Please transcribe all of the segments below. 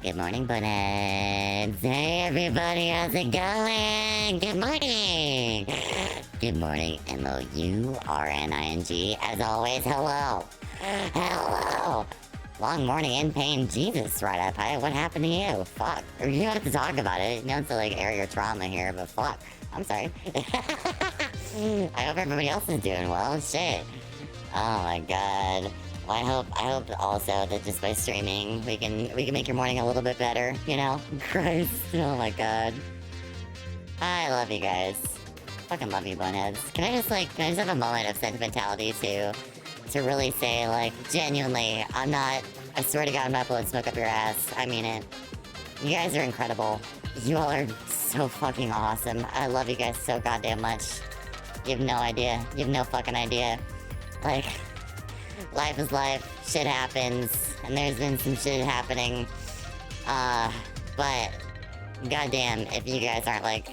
Good morning, boneheads. Hey, everybody, how's it going? Good morning. Good morning, MOURNING. As always, hello. Hello. Long morning in pain. Jesus, right up. Hey, what happened to you? Fuck. You don't have to talk about it. You don't have to, like, air your trauma here, but fuck. I'm sorry. I hope everybody else is doing well. Shit. Oh my god. Well, I hope also that just by streaming we can make your morning a little bit better, you know? Christ. Oh my god. I love you guys. Fucking love you, boneheads. Can I just have a moment of sentimentality to really say, like, genuinely, I swear to God, I'm not blowing smoke up your ass. I mean it. You guys are incredible. You all are so fucking awesome. I love you guys so goddamn much. You have no idea. You have no fucking idea. Like, life is life. Shit happens. And there's been some shit happening. But goddamn, if you guys aren't, like,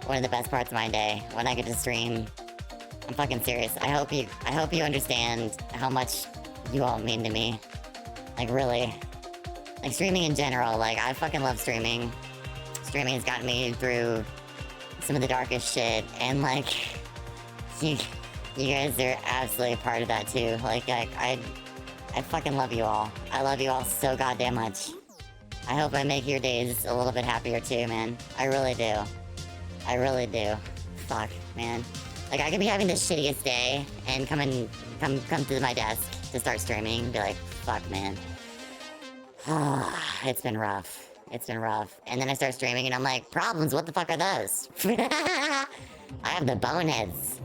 one of the best parts of my day, when I get to stream, I'm fucking serious. I hope you understand how much you all mean to me. Like, really. Like, streaming in general, like, I fucking love streaming. Streaming has gotten me through some of the darkest shit, and, like, you guys are absolutely a part of that, too. Like, I fucking love you all. I love you all so goddamn much. I hope I make your days a little bit happier, too, man. I really do. I really do. Fuck, man. Like, I could be having the shittiest day, and come to my desk to start streaming, and be like, fuck, man. It's been rough. It's been rough. And then I start streaming and I'm like, problems, what the fuck are those? I have the boneheads.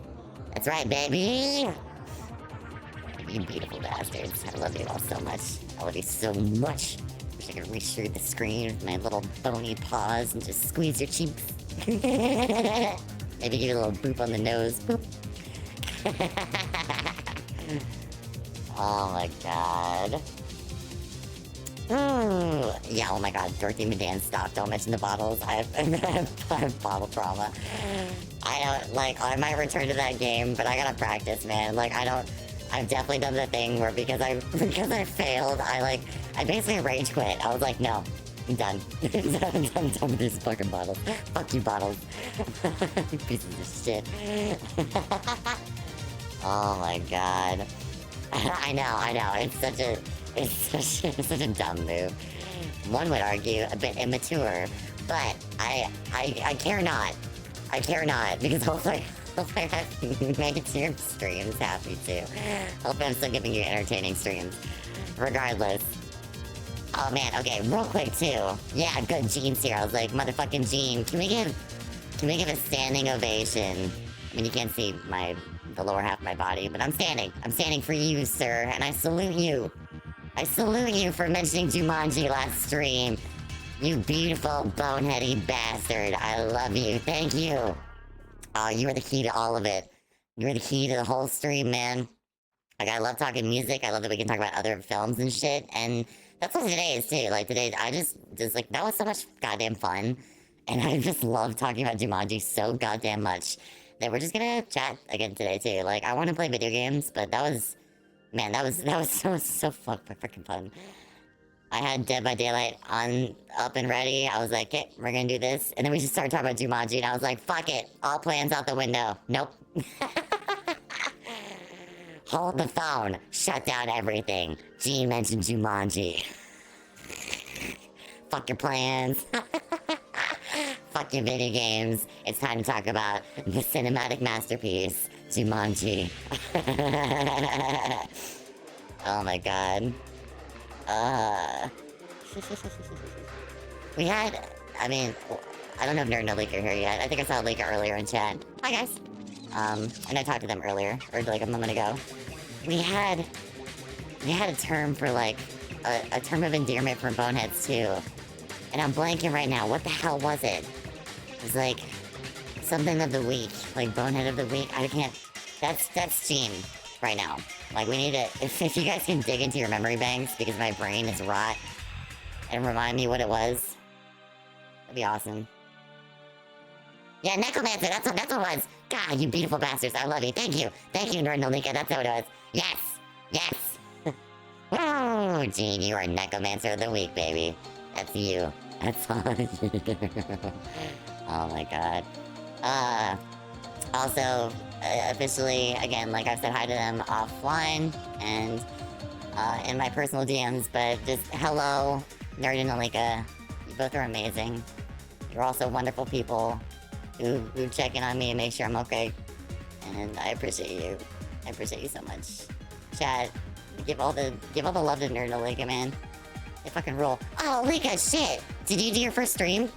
That's right, baby. You beautiful bastards. I love you all so much. I love you so much. Wish I could reach through the screen with my little bony paws and just squeeze your cheeks. Maybe give you a little boop on the nose. Boop. Oh my god. Yeah, oh my god, Dorothy Medan, stop, don't mention the bottles. I have bottle trauma. I might return to that game, but I gotta practice, man. Like, I've definitely done the thing where because I failed, I basically rage quit. I was like, no, I'm done. I'm done with these fucking bottles. Fuck you, bottles. Pieces of shit. Oh my god. I know, it's such a dumb move. One would argue a bit immature, but I care not. I care not, because hopefully I make it to your streams happy too. Hopefully I'm still giving you entertaining streams. Regardless. Oh man, okay, real quick too. Yeah, good, Gene's here. I was like, motherfucking Gene, can we give a standing ovation? I mean, you can't see the lower half of my body, but I'm standing. I'm standing for you, sir, and I salute you. I salute you for mentioning Jumanji last stream. You beautiful, boneheady bastard. I love you. Thank you. Oh, you were the key to all of it. You were the key to the whole stream, man. Like, I love talking music. I love that we can talk about other films and shit. And that's what today is, too. Like, today, I just like, that was so much goddamn fun. And I just love talking about Jumanji so goddamn much that we're just gonna chat again today, too. Like, I want to play video games, but that was... Man, that was so freaking fun. I had Dead by Daylight up and ready. I was like, okay, we're gonna do this. And then we just started talking about Jumanji, and I was like, fuck it. All plans out the window. Nope. Hold the phone. Shut down everything. Gene mentioned Jumanji. Fuck your plans. Fuck your video games. It's time to talk about the cinematic masterpiece, Jumanji. Oh my god. We had, I mean, I don't know if Nerd and Leaker are here yet. I think I saw Leaker earlier in chat. Hi guys. And I talked to them earlier, or like a moment ago. We had a term for like, a term of endearment for boneheads too. And I'm blanking right now. What the hell was it? It was like, something of the week. Like, bonehead of the week. I can't, that's Gene right now. Like, we need to, if you guys can dig into your memory banks, because my brain is rot, and remind me what it was, that'd be awesome. Yeah, Necromancer, that's what it was. God, you beautiful bastards, I love you. Thank you, Nerd Nolika, that's what it was. Yes. Oh, Gene, you are Necromancer of the week, baby. That's you. That's all you. Oh my god. Also, officially, again, like I've said hi to them offline and in my personal DMs, but just hello, Nerd and Alika. You both are amazing. You're also wonderful people who check in on me and make sure I'm okay. And I appreciate you. I appreciate you so much. Chat, give all the love to Nerd and Alika, man. They fucking rule. Oh, Alika, shit! Did you do your first stream?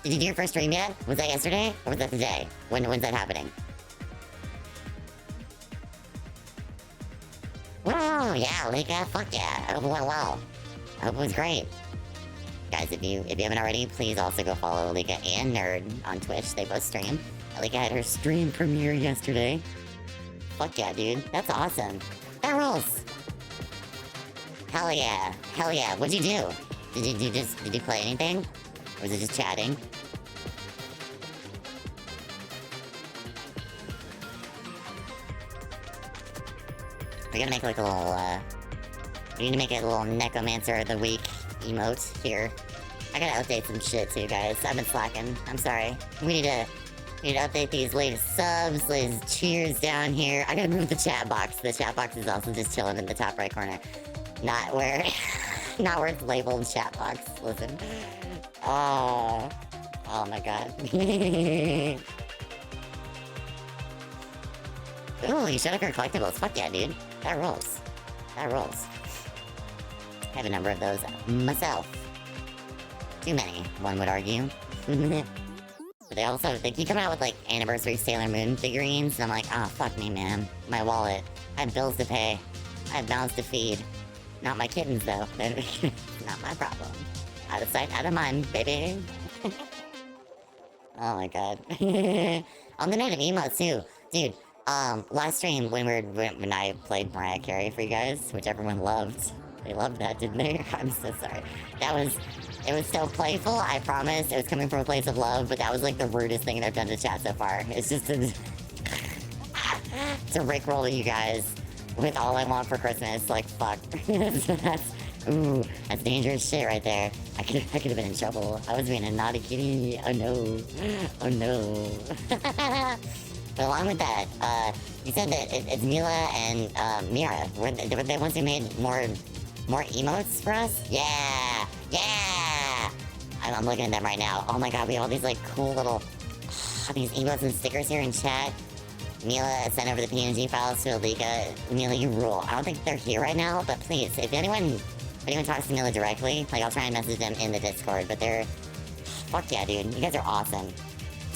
Did you do your first stream yet? Was that yesterday? Or was that today? When's that happening? Oh, yeah, Alika, fuck yeah. I hope it went well. I hope it was great. Guys, if you haven't already, please also go follow Alika and Nerd on Twitch. They both stream. Alika had her stream premiere yesterday. Fuck yeah, dude. That's awesome. That rules. Hell yeah. Hell yeah. What'd you do? Did you play anything? Or was it just chatting? We gotta make like a little, we need to make a little Necromancer of the Week emote here. I gotta update some shit too, guys. I've been slacking. I'm sorry. We need to update these latest subs, latest cheers down here. I gotta move the chat box. The chat box is also just chilling in the top right corner. Not where it's labeled chat box. Listen. Oh my god. Ooh, you showed up your collectibles. Fuck yeah, dude. That rolls. That rolls. I have a number of those myself. Too many, one would argue. But they keep coming out with like anniversary Sailor Moon figurines, and I'm like, oh fuck me, man. My wallet. I have bills to pay. I have mouths to feed. Not my kittens though. Not my problem. Out of sight, out of mind, baby. Oh my god. On the note of emotes too, dude. Last stream when I played Mariah Carey for you guys, which everyone loved. They loved that, didn't they? I'm so sorry. It was so playful, I promise. It was coming from a place of love, but that was like the rudest thing I've done to chat so far. It's just to rickroll you guys with all I want for Christmas. Like, fuck. That's dangerous shit right there. I could have been in trouble. I was being a naughty kitty. Oh no. Oh no. But along with that, you said that it's Mila and Mira. Were they ones who made more emotes for us? Yeah! Yeah! I'm looking at them right now. Oh my god, we have all these like cool little these emotes and stickers here in chat. Mila sent over the PNG files to Alika. Mila, you rule. I don't think they're here right now, but please, if anyone talks to Mila directly, like I'll try and message them in the Discord, but they're... Fuck yeah, dude. You guys are awesome.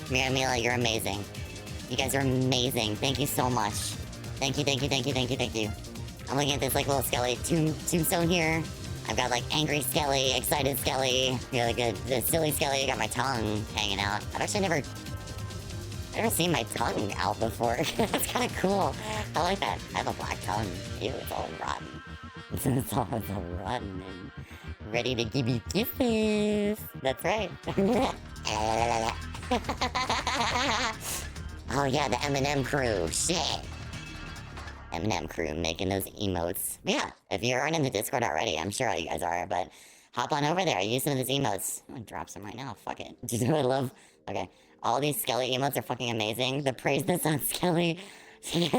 Mila, you're amazing. You guys are amazing. Thank you so much. Thank you, thank you, thank you, thank you, thank you. I'm looking at this like little Skelly tombstone here. I've got like angry Skelly, excited Skelly, like the silly Skelly. I got my tongue hanging out. I've never seen my tongue out before. That's kind of cool. I like that. I have a black tongue. Ew, it's all rotten. It's all rotten and ready to give you kisses. That's right. Oh yeah, the M&M crew. Shit. M&M crew making those emotes. Yeah, if you aren't in the Discord already, I'm sure you guys are, but hop on over there. Use some of these emotes. I'm gonna drop some right now. Fuck it. Do you know what I love? Okay. All these Skelly emotes are fucking amazing. The praise on Skelly. Sorry.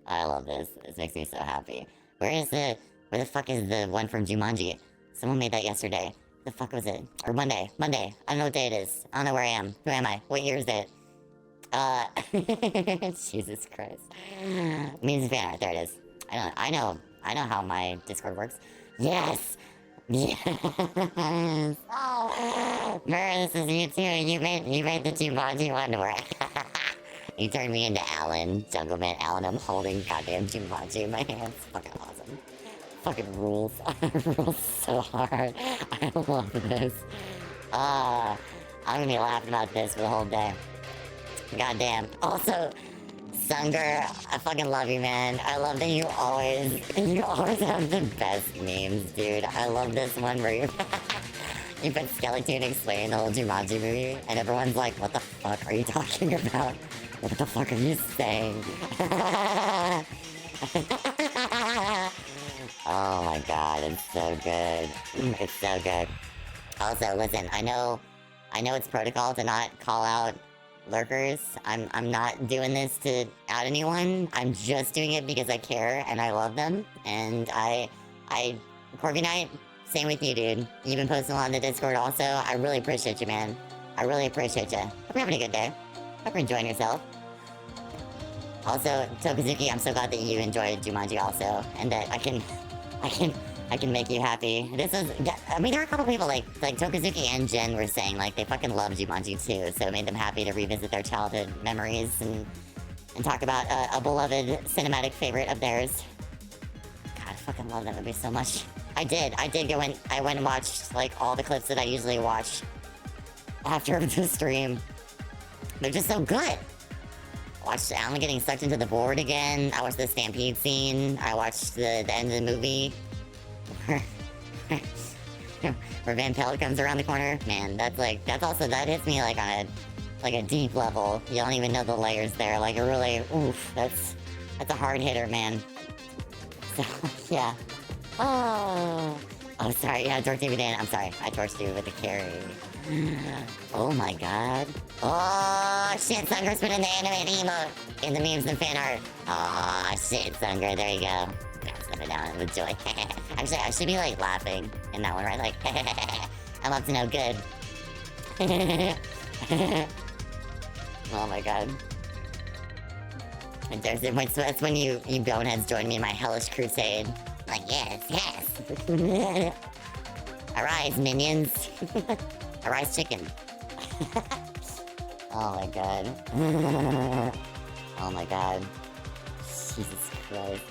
I love this. This makes me so happy. Where the fuck is the one from Jumanji? Someone made that yesterday. The fuck was it? Or Monday. I don't know what day it is. I don't know where I am. Who am I? What year is it? Jesus Christ. Means fan art. There it is. I know how my Discord works. Yes! Yes! Oh! Mer, this is you too. You made the Jumanji one work. You turned me into Alan. Jungleman Alan. I'm holding goddamn Jumanji in my hands. Fucking awesome. Fucking rules. Rules so hard. I love this. I'm gonna be laughing about this for the whole day. Goddamn. Also, Sunger, I fucking love you, man. I love that you always have the best memes, dude. I love this one where you put Skeleton explaining the whole Jumanji movie, and everyone's like, what the fuck are you talking about? What the fuck are you saying? Oh my god, it's so good. It's so good. Also, listen, I know it's protocol to not call out lurkers. I'm not doing this to out anyone. I'm just doing it because I care and I love them. And Corby Knight, same with you, dude. You've been posting a lot on the Discord also. I really appreciate you, man. I really appreciate you. Hope you're having a good day. Hope you're enjoying yourself. Also, Tokazuki, I'm so glad that you enjoyed Jumanji also, and that I can make you happy. I mean, there are a couple people like Tokazuki and Jen were saying like they fucking love Jumanji too, so it made them happy to revisit their childhood memories and talk about a beloved cinematic favorite of theirs. God, I fucking love that movie so much. I did go in, I went and watched like all the clips that I usually watch after the stream. They're just so good. I watched Alan getting sucked into the board again. I watched the stampede scene. I watched the end of the movie. Where Van Pelt comes around the corner. Man, that hits me like on a deep level. You don't even know the layers there. Like, it really, oof, that's a hard hitter, man. So, yeah. Oh, sorry, yeah, Dork TV Dan, I'm sorry. I torched you with the carry. Oh my god. Oh, shit, Sunger's been in the animated emote. In the memes and fan art. Oh, shit, Sunger, there you go. Snap it down with joy. Actually, I should be, like, laughing in that one, right? Like, I'm up to no good. Oh my god. And that's when you boneheads join me in my hellish crusade. Like, yes. Arise, minions. Arise, chicken. Oh my god. Oh my god. Jesus Christ.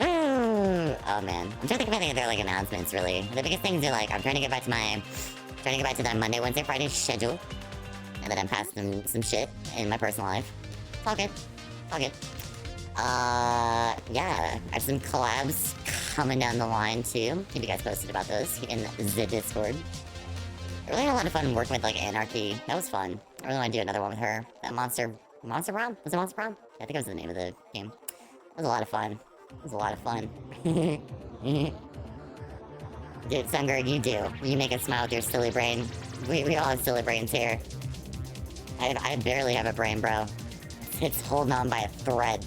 Oh man. I'm trying to think of any other like announcements really. The biggest things are like I'm trying to get back to that Monday, Wednesday, Friday schedule. And then I'm past some shit in my personal life. It's all good. It's all good. Yeah, I have some collabs coming down the line too. Keep you guys posted about those in the Discord. I really had a lot of fun working with like Anarchy. That was fun. I really want to do another one with her. That Monster Prom? Was it Monster Prom? Yeah, I think it was the name of the game. It was a lot of fun. It was a lot of fun. Dude, Sunger, you do. You make us smile with your silly brain. We all have silly brains here. I barely have a brain, bro. It's holding on by a thread.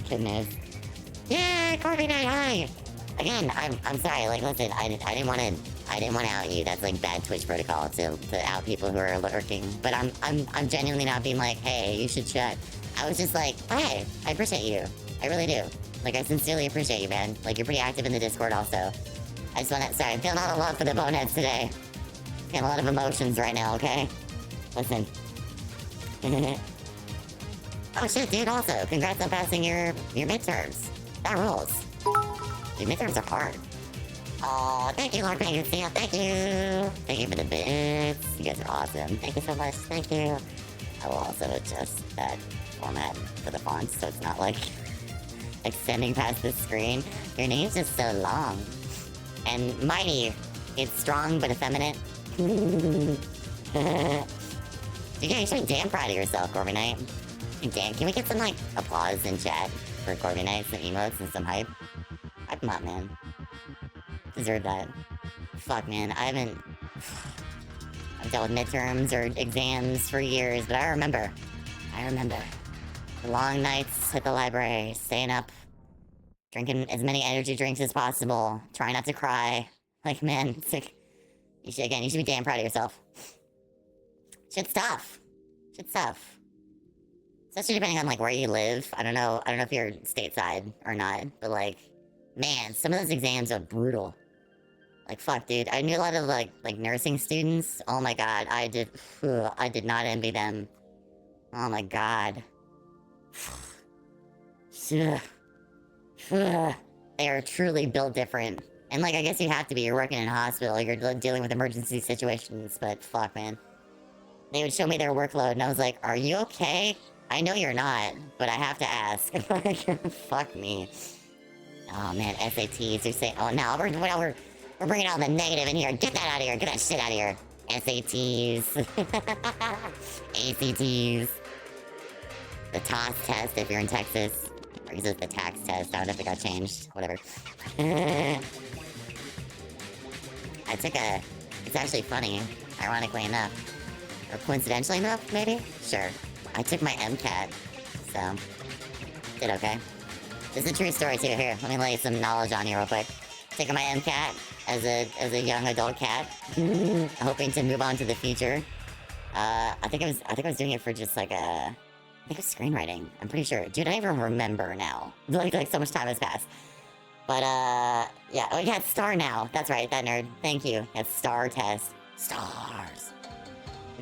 Goodness. Yeah, Corby Knight, hi! Again, I'm sorry, like, listen, I didn't want to out you. That's like bad Twitch protocol to out people who are lurking. But I'm genuinely not being like, hey, you should chat. I was just like, hi, I appreciate you. I really do. Like, I sincerely appreciate you, man. Like, you're pretty active in the Discord also. I just wanna, sorry, I'm feeling a lot of love for the boneheads today. Feeling a lot of emotions right now, okay? Listen. Oh shit, dude, also, congrats on passing your midterms. That rules. Dude, midterms are hard. Oh, thank you, Lord Pegasus. Thank you. Thank you for the bits. You guys are awesome. Thank you so much. Thank you. I will also adjust that format for the fonts so it's not like extending past the screen. Your name's just so long. And mighty. It's strong but effeminate. Dude, yeah, you should be damn proud of yourself, Corby Knight. Dan, can we get some, like, applause in chat for Corby Knight, some emotes and some hype? Hype him up, man. Deserve that. Fuck, man, I've dealt with midterms or exams for years, but I remember. The long nights at the library, staying up, drinking as many energy drinks as possible, trying not to cry. Like, man, it's like, you should be damn proud of yourself. Shit's tough. Especially depending on, like, where you live. I don't know if you're stateside or not, but, like, man, some of those exams are brutal. Like, fuck, dude. I knew a lot of, like nursing students. Oh my god, I did not envy them. Oh my god. They are truly built different. And, like, I guess you have to be. You're working in a hospital. You're dealing with emergency situations, but fuck, man. They would show me their workload, and I was like, are you okay? I know you're not, but I have to ask. Fuck me. Oh, man, SATs. You're saying, oh, no, we're bringing out the negative in here. Get that out of here. Get that shit out of here. SATs. ACTs. The TOS test if you're in Texas. Or is it the tax test? I don't know if it got changed. Whatever. I took a... It's actually funny, ironically enough. Or coincidentally enough, maybe? Sure. I took my MCAT, so... Did okay. This is a true story, too. Here, let me lay some knowledge on you real quick. Taking my MCAT as a young adult cat. Hoping to move on to the future. I think I was doing it for just like I think it was screenwriting. I'm pretty sure. Dude, I don't even remember now. Like so much time has passed. But, yeah. Oh, yeah, it's STAR now. That's right, that nerd. Thank you. That's STAR test. Stars.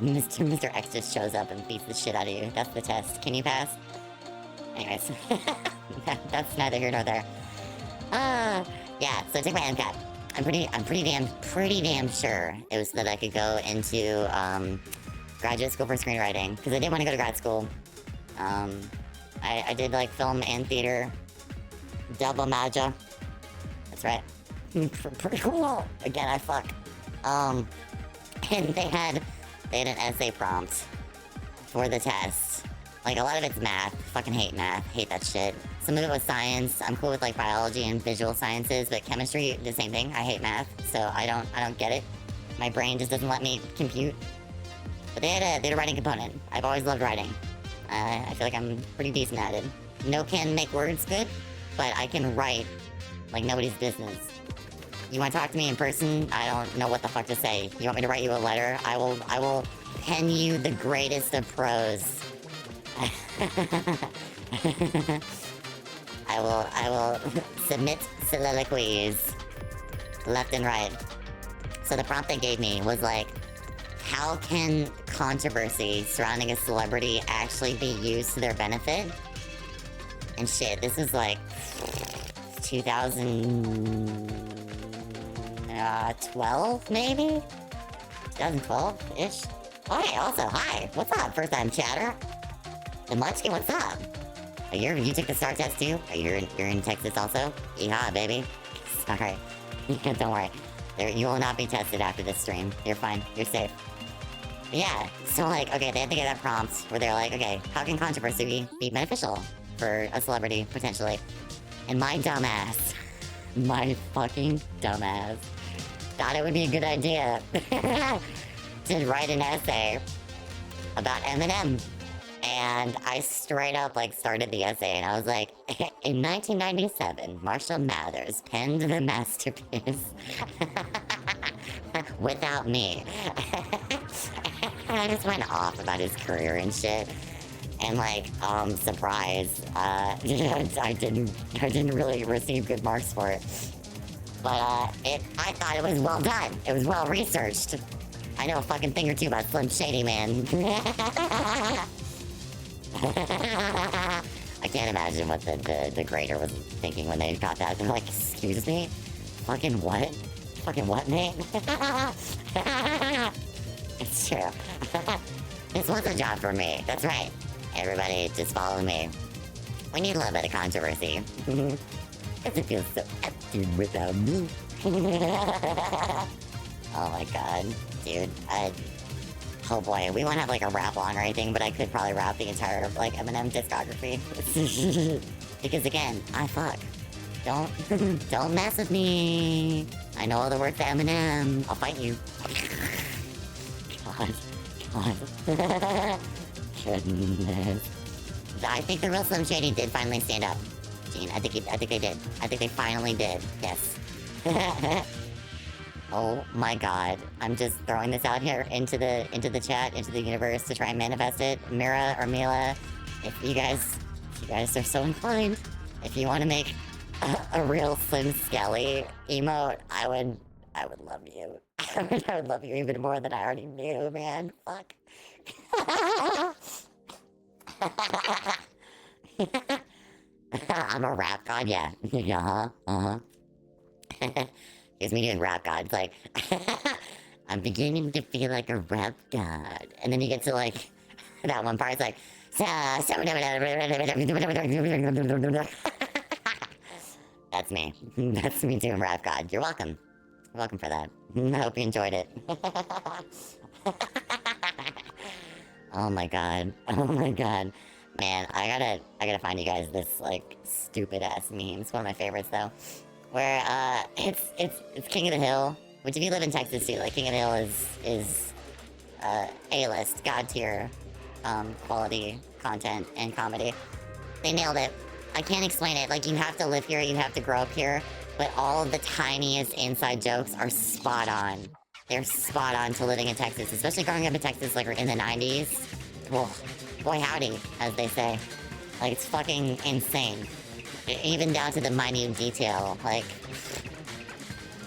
Mr. X just shows up and beats the shit out of you. That's the test. Can you pass? Anyways. That's neither here nor there. Yeah, so I took my MCAT. I'm pretty damn sure it was so that I could go into, graduate school for screenwriting. Because I didn't want to go to grad school. I did, like, film and theater. Double major. That's right. Pretty cool. Again, I fuck. And they had an essay prompt for the test. Like, a lot of it's math. Fucking hate math. Hate that shit. Some of it was science. I'm cool with, like, biology and visual sciences, but chemistry, the same thing. I hate math, so I don't get it. My brain just doesn't let me compute. But they had a writing component. I've always loved writing. I feel like I'm pretty decent at it. No can make words good, but I can write like nobody's business. You want to talk to me in person? I don't know what the fuck to say. You want me to write you a letter? I will pen you the greatest of prose. I will submit soliloquies left and right. So the prompt they gave me was like, how can controversy surrounding a celebrity actually be used to their benefit? And shit, this was like 2012, maybe? 2012-ish? Hi, also, hi, what's up, first time chatter? The Munchkin, what's up? Oh, you took the STAR test too? Oh, you're in Texas also? Yeehaw, baby. Sorry. Don't worry. You will not be tested after this stream. You're fine. You're safe. But yeah, so like, okay, they had to get that prompt where they're like, okay, how can controversy be beneficial for a celebrity, potentially? And my dumbass, my fucking dumbass, thought it would be a good idea to write an essay about Eminem. And I straight up, like, started the essay, and I was like, in 1997, Marshall Mathers penned the masterpiece without me. I just went off about his career and shit. And, like, surprise, I didn't really receive good marks for it. But, I thought it was well done. It was well researched. I know a fucking thing or two about Slim Shady, man. I can't imagine what the grader was thinking when they got that. They're like, excuse me? Fucking what? Fucking what, mate? It's true. This was a job for me. That's right. Everybody, just follow me. We need a little bit of controversy. Because it feels so empty without me. Oh my god. Dude, oh boy, we won't have like a rap on or anything, but I could probably rap the entire like Eminem discography. Because again, I fuck. Don't mess with me. I know all the words to Eminem. I'll fight you. God. Goodness. I think the real Slim Shady did finally stand up. Gene, I think they did. I think they finally did. Yes. Oh my god. I'm just throwing this out here into the chat, into the universe to try and manifest it. Mira or Mila, if you guys are so inclined, if you want to make a real Slim Skelly emote, I would love you. I would love you even more than I already knew, man. Fuck. I'm a rap god, yeah. Here's me doing rap god. It's like, I'm beginning to feel like a rap god. And then you get to like, that one part, it's like, that's me. That's me doing rap god. You're welcome. You're welcome for that. I hope you enjoyed it. Oh my god. Oh my god. Man, I gotta find you guys this, like, stupid-ass meme. It's one of my favorites, though. Where, it's King of the Hill, which if you live in Texas, too, like, King of the Hill is A-list, god-tier, quality content and comedy. They nailed it. I can't explain it. Like, you have to live here, you have to grow up here, but all of the tiniest inside jokes are spot on. They're spot on to living in Texas, especially growing up in Texas, like, in the 90s. Well, boy howdy, as they say. Like, it's fucking insane. Even down to the minute detail, like...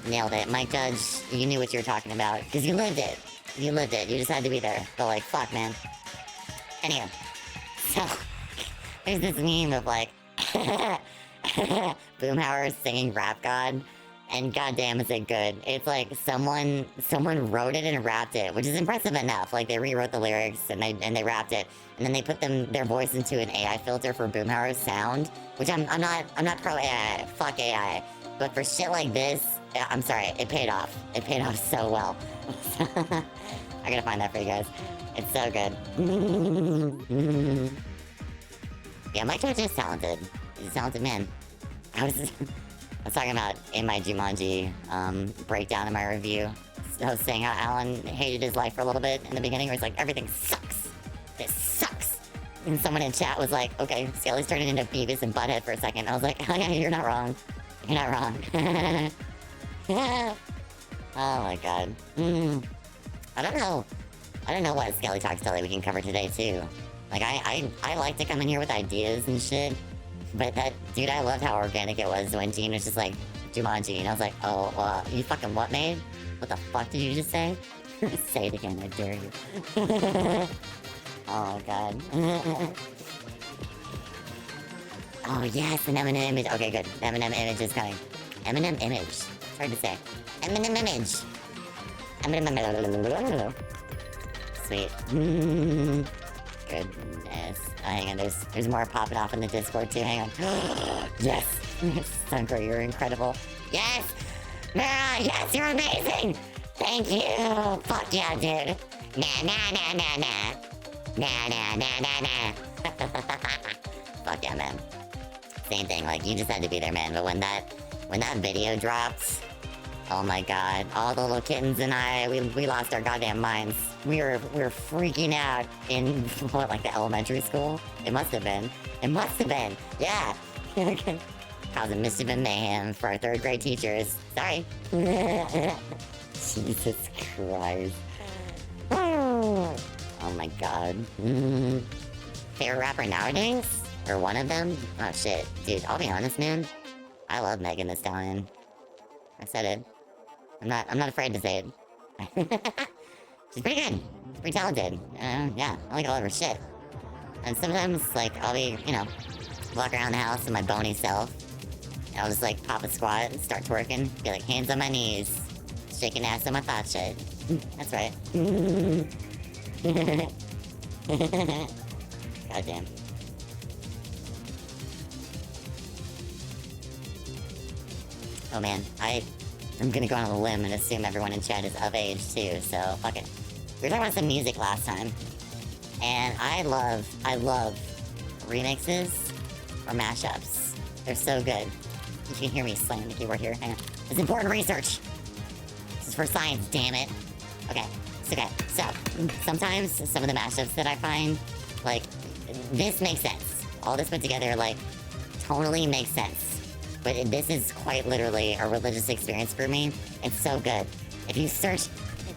Nailed it. Mike Judge, you knew what you were talking about, because you lived it. You lived it. You just had to be there. But, like, fuck, man. Anyway. So, there's this meme of, like... Boomhauer singing Rap God, and goddamn is it good. It's like someone wrote it and rapped it, which is impressive enough. Like they rewrote the lyrics and they rapped it, and then they put their voice into an AI filter for Boomhauer's sound, which I'm not pro AI, fuck AI. But for shit like this, I'm sorry, it paid off. It paid off so well. I gotta find that for you guys. It's so good. Yeah, Mike George is talented. He's a talented man. I was talking about in my Jumanji breakdown in my review. I was saying how Alan hated his life for a little bit in the beginning, where he's like, everything sucks. This sucks. And someone in chat was like, okay, Skelly's turning into Beavis and Butthead for a second. I was like, oh yeah, you're not wrong. You're not wrong. Oh my god. I don't know what Skelly Talks Telly we can cover today too. Like I like to come in here with ideas and shit. But that, dude, I loved how organic it was when Gene was just like, Jumanji, and I was like, oh, you fucking what, made? What the fuck did you just say? Say it again, I dare you. Oh, God. Oh, yes, an Eminem image. Okay, good. The Eminem image is coming. Eminem image. It's hard to say. Eminem image. Eminem. Sweet. Goodness. Oh, hang on, there's more popping off in the Discord too. Hang on. Yes! Sunker, you're incredible. Yes! Mara, yes, you're amazing! Thank you! Fuck yeah, dude! Nah, nah, nah, nah, nah. Nah, nah, nah, nah, nah. Fuck yeah, man. Same thing, like, you just had to be there, man. But when that video dropped, oh my god, all the little kittens and I, we lost our goddamn minds. We were freaking out in, what, like the elementary school? It must have been. It must have been, yeah. Causing mischief and mayhem for our 3rd grade teachers. Sorry. Jesus Christ. Oh my god. Favorite rapper nowadays? Or one of them? Oh shit. Dude, I'll be honest, man. I love Megan Thee Stallion. I said it. I'm not afraid to say it. She's pretty good. She's pretty talented. Yeah, I like all of her shit. And sometimes, like, I'll be, you know, walk around the house in my bony self. And I'll just, like, pop a squat and start twerking. Be like, hands on my knees. Shaking ass on my thought shit. That's right. Goddamn. Oh man, I'm gonna go on a limb and assume everyone in chat is of age too, so fuck it. We were talking about some music last time, and I love remixes or mashups. They're so good. You can hear me slamming the keyboard here. Hang on. It's important research. This is for science, damn it. Okay, it's okay. So, sometimes some of the mashups that I find, like, this makes sense. All this put together, like, totally makes sense. But this is quite literally a religious experience for me. It's so good. If you search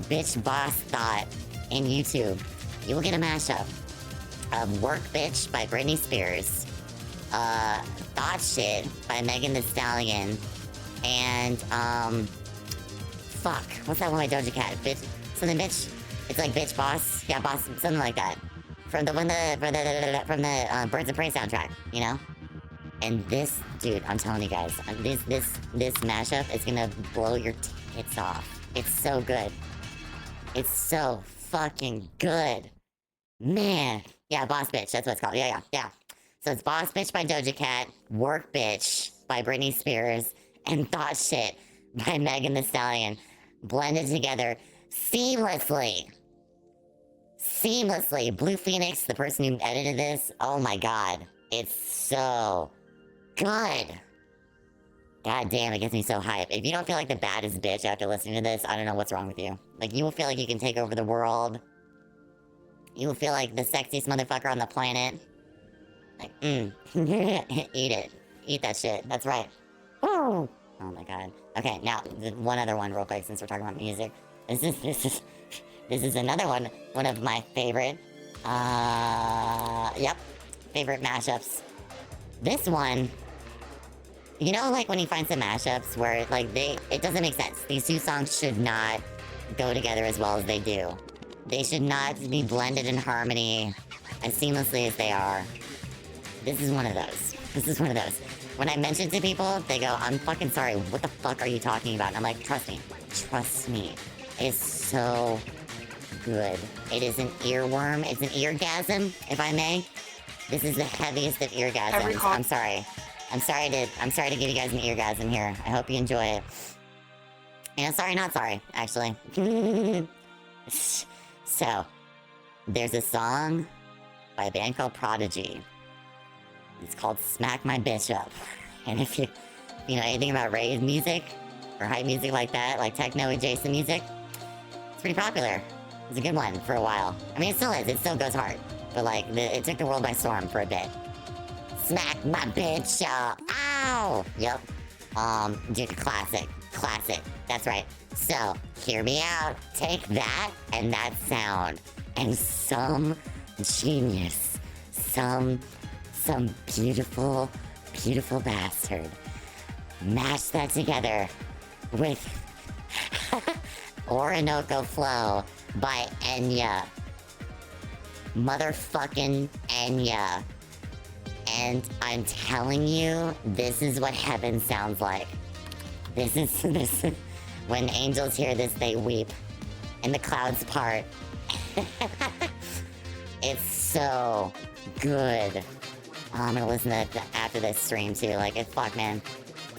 Bitch Boss Thought in YouTube, you will get a mashup of Work Bitch by Britney Spears, Thought Shit by Megan Thee Stallion, and, fuck, what's that one by Doja Cat? Bitch, something bitch, it's like Bitch Boss, yeah, Boss, something like that. From the Birds of Prey soundtrack, you know? And this, dude, I'm telling you guys, this mashup is gonna blow your tits off. It's so good. It's so fucking good. Man. Yeah, Boss Bitch, that's what it's called. Yeah. So it's Boss Bitch by Doja Cat, Work Bitch by Britney Spears, and Thought Shit by Megan Thee Stallion. Blended together seamlessly. seamlessly. Blue Phoenix, the person who edited this, oh my god. It's so good. God damn, it gets me so hyped. If you don't feel like the baddest bitch after listening to this, I don't know what's wrong with you. Like, you will feel like you can take over the world. You will feel like the sexiest motherfucker on the planet. Like, eat it. Eat that shit. That's right. Woo! Oh my god. Okay, now, one other one real quick since we're talking about music. This is another one of my favorite, favorite mashups. This one, you know, like when you find some mashups where, like, it doesn't make sense. These two songs should not go together as well as they do. They should not be blended in harmony as seamlessly as they are. This is one of those. This is one of those. When I mention to people, they go, I'm fucking sorry, what the fuck are you talking about? And I'm like, trust me. Trust me. It's so good. It is an earworm. It's an eargasm, if I may. This is the heaviest of eargasms. I'm sorry. I'm sorry to give you guys an eargasm here. I hope you enjoy it. And sorry, not sorry, actually. So, there's a song by a band called Prodigy. It's called Smack My Bitch Up. And if you know anything about rave music, or hype music like that, like techno-adjacent music, it's pretty popular. It's a good one for a while. I mean, it still is. It still goes hard. But, like, it took the world by storm for a bit. Smack my bitch up. Ow! Yep. Dude, classic. Classic. That's right. So, hear me out. Take that and that sound. And some genius. Some beautiful, beautiful bastard. Mash that together with Orinoco Flow by Enya. Motherfucking Enya. And I'm telling you, this is what heaven sounds like. This is when angels hear this, they weep. And the clouds part. It's so good. Oh, I'm gonna listen to it after this stream too. Like, fuck, man.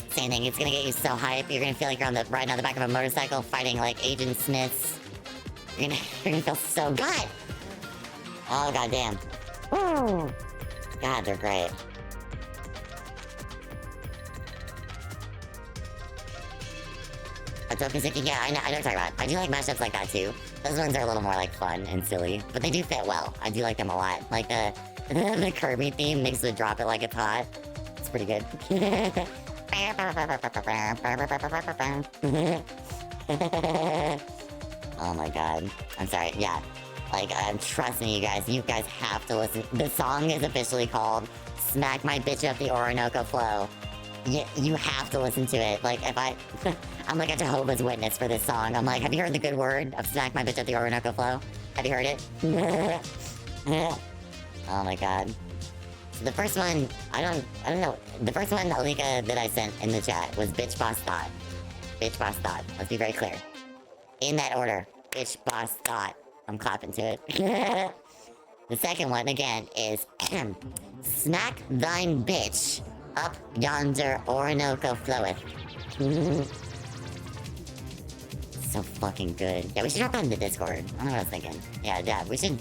Same thing, it's gonna get you so hyped. You're gonna feel like you're riding on the back of a motorcycle fighting like Agent Smiths. You're gonna feel so good. Oh, goddamn. Woo! God, they're great. Yeah, I know what you're talking about. I do like mashups like that too. Those ones are a little more like fun and silly, but they do fit well. I do like them a lot. Like the Kirby theme mixed with Drop It Like It's Hot. It's pretty good. Oh my god. I'm sorry, yeah. Like, trust me, you guys have to listen. The song is officially called Smack My Bitch Up the Orinoco Flow. You have to listen to it. Like, if I'm like a Jehovah's Witness for this song. I'm like, have you heard the good word of Smack My Bitch Up the Orinoco Flow? Have you heard it? Oh my god. So the first one, I don't know. The first one, Alika, that I sent in the chat was Bitch Boss Thought. Bitch Boss Thought. Let's be very clear. In that order. Bitch Boss Thought. I'm clapping to it. The second one, again, is Smack Thine Bitch Up Yonder Orinoco Floweth. So fucking good. Yeah, we should drop that in the Discord. I don't know what I was thinking. Yeah, we should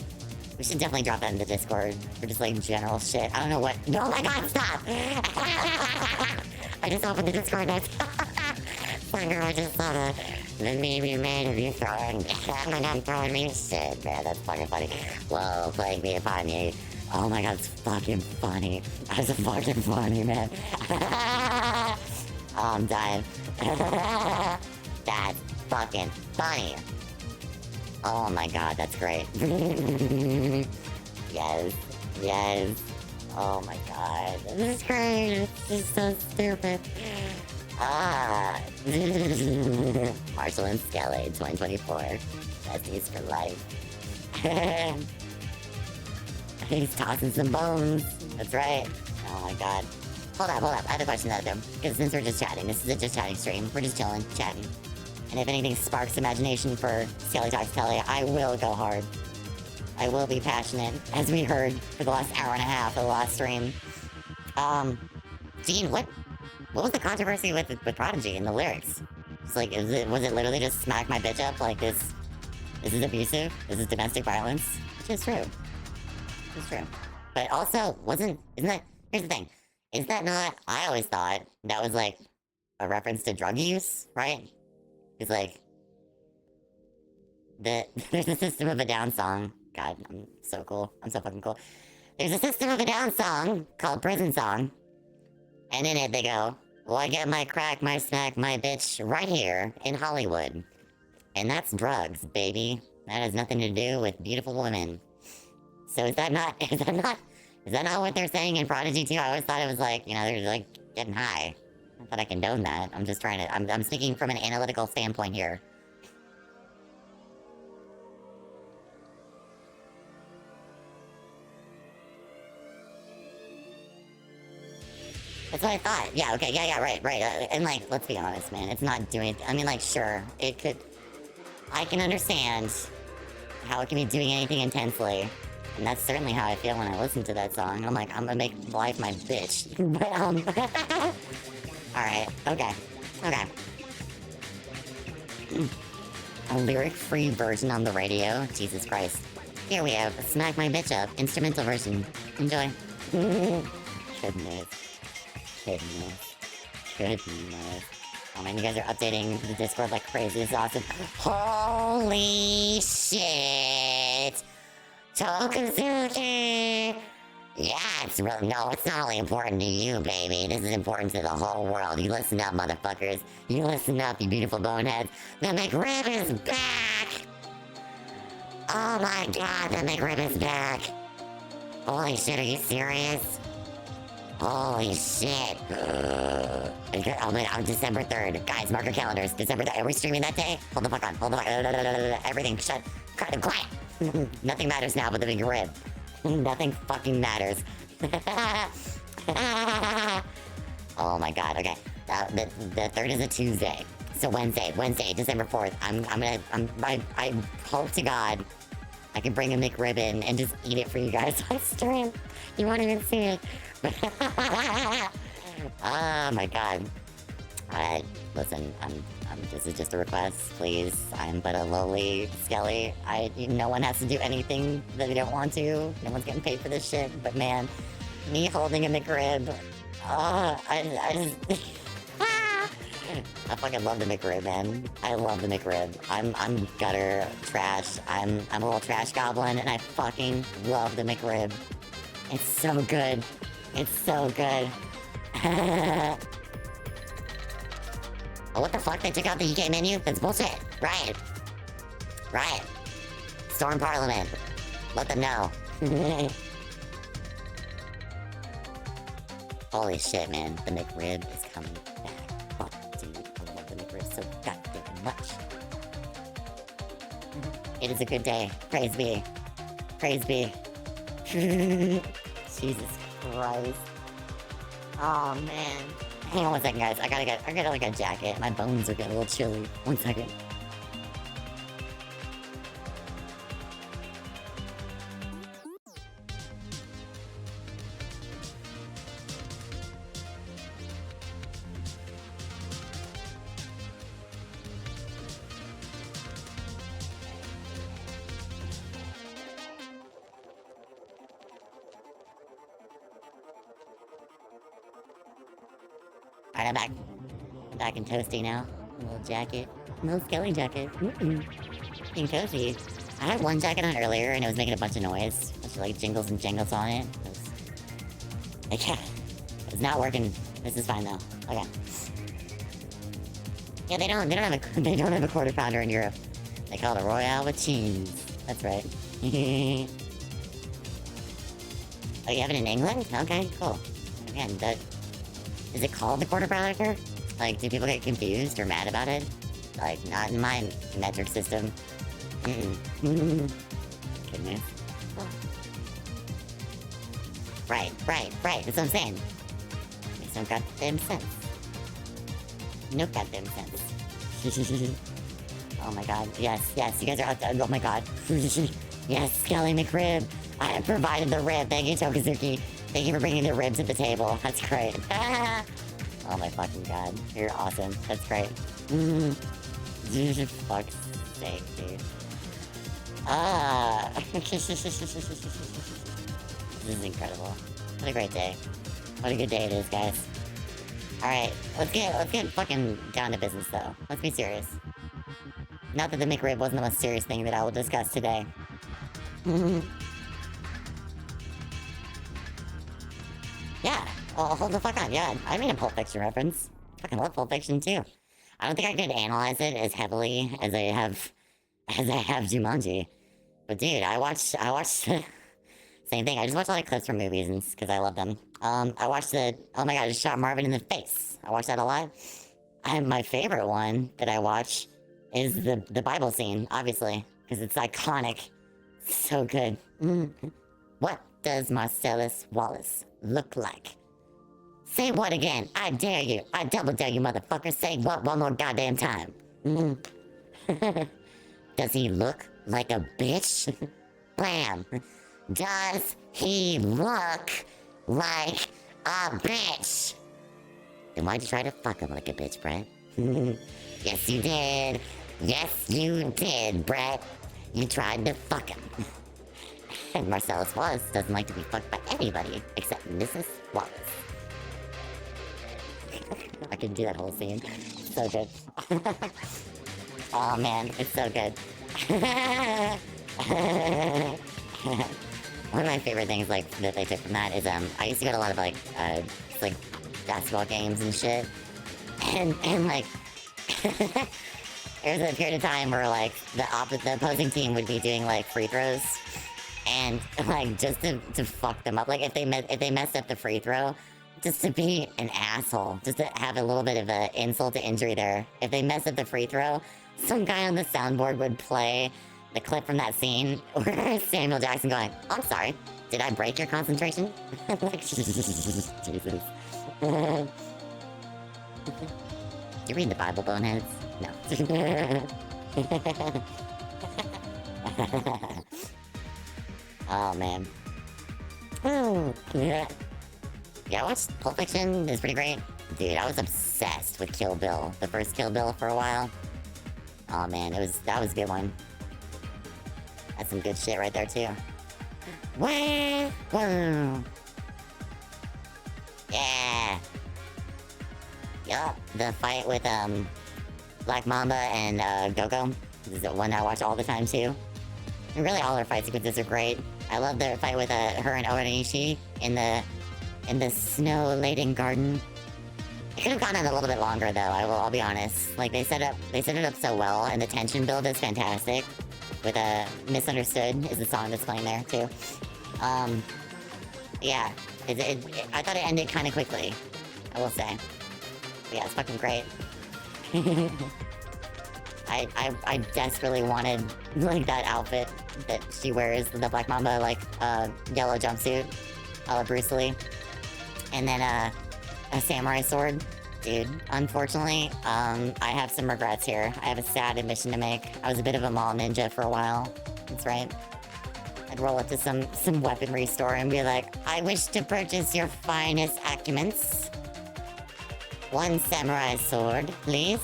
definitely drop that in the Discord for just like general shit. I don't know what. No, my god, stop! I just opened the Discord notes. I just saw the meme you made of you throwing me shit, man. That's fucking funny. Whoa, playing me upon you. Oh my god, it's fucking funny. That's fucking funny, man. Oh, I'm dying. That's fucking funny. Oh my god, that's great. Yes. Oh my god, this is great. This is so stupid. Marshall and Skelly, 2024. Besties for life. He's tossing some bones. That's right. Oh my god. Hold up. I have a question though, because since we're just chatting, this is a just chatting stream. We're just chilling, chatting. And if anything sparks imagination for Skelly Talks Telly, I will go hard. I will be passionate, as we heard for the last hour and a half of the last stream. Gene, what was the controversy with Prodigy and the lyrics? It's like, was it literally just smack my bitch up like this? This is abusive? This is domestic violence? It's true. It's true. But also, isn't that, here's the thing. Is that not, I always thought that was like a reference to drug use, right? It's like, there's a System of a Down song. God, I'm so cool. I'm so fucking cool. There's a System of a Down song called Prison Song. And in it they go, well, I get my crack, my smack, my bitch right here in Hollywood. And that's drugs, baby. That has nothing to do with beautiful women. So is that not what they're saying in Prodigy too? I always thought it was like, you know, they're like getting high. I thought I condone that. I'm just trying to, I'm speaking from an analytical standpoint here. That's what I thought. Yeah, okay, yeah, right. And like, let's be honest, man, it's not doing, I mean, like, sure, it could, I can understand how it can be doing anything intensely. And that's certainly how I feel when I listen to that song. I'm like, I'm gonna make life my bitch. But, alright, okay. A lyric-free version on the radio? Jesus Christ. Here we have Smack My Bitch Up, instrumental version. Enjoy. Goodness. Oh man, you guys are updating the Discord like crazy. This is awesome. Holy shit! Tokazuki! Yeah, it's really, no, it's not only important to you, baby. This is important to the whole world. You listen up, motherfuckers. You listen up, you beautiful boneheads. The McRib is back! Oh my god, the McRib is back! Holy shit, are you serious? Holy shit. Oh man, on December 3rd. Guys, mark your calendars. December 3rd. Are we streaming that day? Hold the fuck on. Everything shut. Quiet. Nothing matters now but the McRib. Nothing fucking matters. Oh my god, okay. The 3rd is a Tuesday. So Wednesday, December 4th. I hope to God I can bring a McRib in and just eat it for you guys on stream. You won't even see it. Oh my god. Alright, listen, this is just a request, please. I'm but a lowly Skelly. No one has to do anything that they don't want to. No one's getting paid for this shit, but man, me holding a McRib, I just... I fucking love the McRib, man. I love the McRib. I'm gutter trash. I'm a little trash goblin, and I fucking love the McRib. It's so good. It's so good. Oh, what the fuck? They took out the UK menu? That's bullshit. Riot. Storm Parliament. Let them know. Holy shit, man. The McRib is coming back. Fuck, dude. I love the McRib so goddamn much. It is a good day. Praise be. Jesus Christ. Oh man. Hang on 1 second, guys. I gotta like a jacket. My bones are getting a little chilly. 1 second. Alright, I'm back. I'm back in toasty now. A little jacket. A little Skelly jacket. Being cozy. I had one jacket on earlier and it was making a bunch of noise. A bunch of like jingles and jangles on it. It's not working. This is fine though. Okay. Yeah, they don't have a quarter pounder in Europe. They call it a Royale with cheese. That's right. Oh, you have it in England? Okay, cool. Again, is it called the quarter pounder? Like, do people get confused or mad about it? Like, not in my metric system. Goodness. Right. That's what I'm saying. Makes no goddamn sense. No goddamn sense. Oh my god. Yes. You guys are out there. Oh my god. Yes, Skelly McRib. I have provided the rib. Thank you, Tokazuki. Thank you for bringing the rib to the table. That's great. Oh my fucking god. You're awesome. That's great. Fuck's sake, dude. This is incredible. What a great day. What a good day it is, guys. Alright, let's get fucking down to business though. Let's be serious. Not that the McRib wasn't the most serious thing that I will discuss today. Yeah, well, hold the fuck on. Yeah, I made a Pulp Fiction reference. Fucking love Pulp Fiction too. I don't think I could analyze it as heavily as I have Jumanji. But dude, I watched the same thing. I just watch a lot of clips from movies and because I love them. I watched oh my god, I just shot Marvin in the face. I watched that a lot. My favorite one that I watch is the Bible scene, obviously, because it's iconic. So good. What does Marcellus Wallace look like? Say what again? I dare you. I double dare you, motherfucker. Say what one more goddamn time. Does he look like a bitch? Bam. Does he look like a bitch? Then why'd you try to fuck him like a bitch, Brett? Yes, you did. Yes, you did, Brett. You tried to fuck him. And Marcellus Wallace doesn't like to be fucked by anybody except Mrs. Wallace. I can do that whole scene. So good. Oh man, it's so good. One of my favorite things like that they took from that is I used to go to a lot of like basketball games and shit. And like there was a period of time where like the opposing team would be doing like free throws. And like just to fuck them up, like if they messed up the free throw, just to be an asshole, just to have a little bit of an insult to injury there. If they messed up the free throw, some guy on the soundboard would play the clip from that scene where Samuel Jackson going, "I'm sorry, did I break your concentration?" Like, Jesus. You read the Bible, boneheads? No. Oh man. Yeah, I watched Pulp Fiction. It's pretty great. Dude, I was obsessed with Kill Bill. The first Kill Bill for a while. Oh man, that was a good one. That's some good shit right there too. Wah, wah. Yeah. Yup, the fight with Black Mamba and Go-Go. This is the one I watch all the time too. And really all her fight sequences are great. I love the fight with her and Oranishi in the snow-laden garden. It could have gone on a little bit longer though, I'll be honest. Like they set it up so well and the tension build is fantastic. With Misunderstood is the song that's playing there too. Yeah. I thought it ended kinda quickly, I will say. But yeah, it's fucking great. I desperately wanted like that outfit that she wears, the Black Mamba like yellow jumpsuit, a la Bruce Lee, and then a samurai sword. Dude, unfortunately, I have some regrets here. I have a sad admission to make. I was a bit of a mall ninja for a while. That's right. I'd roll up to some weaponry store and be like, "I wish to purchase your finest accuments. One samurai sword, please."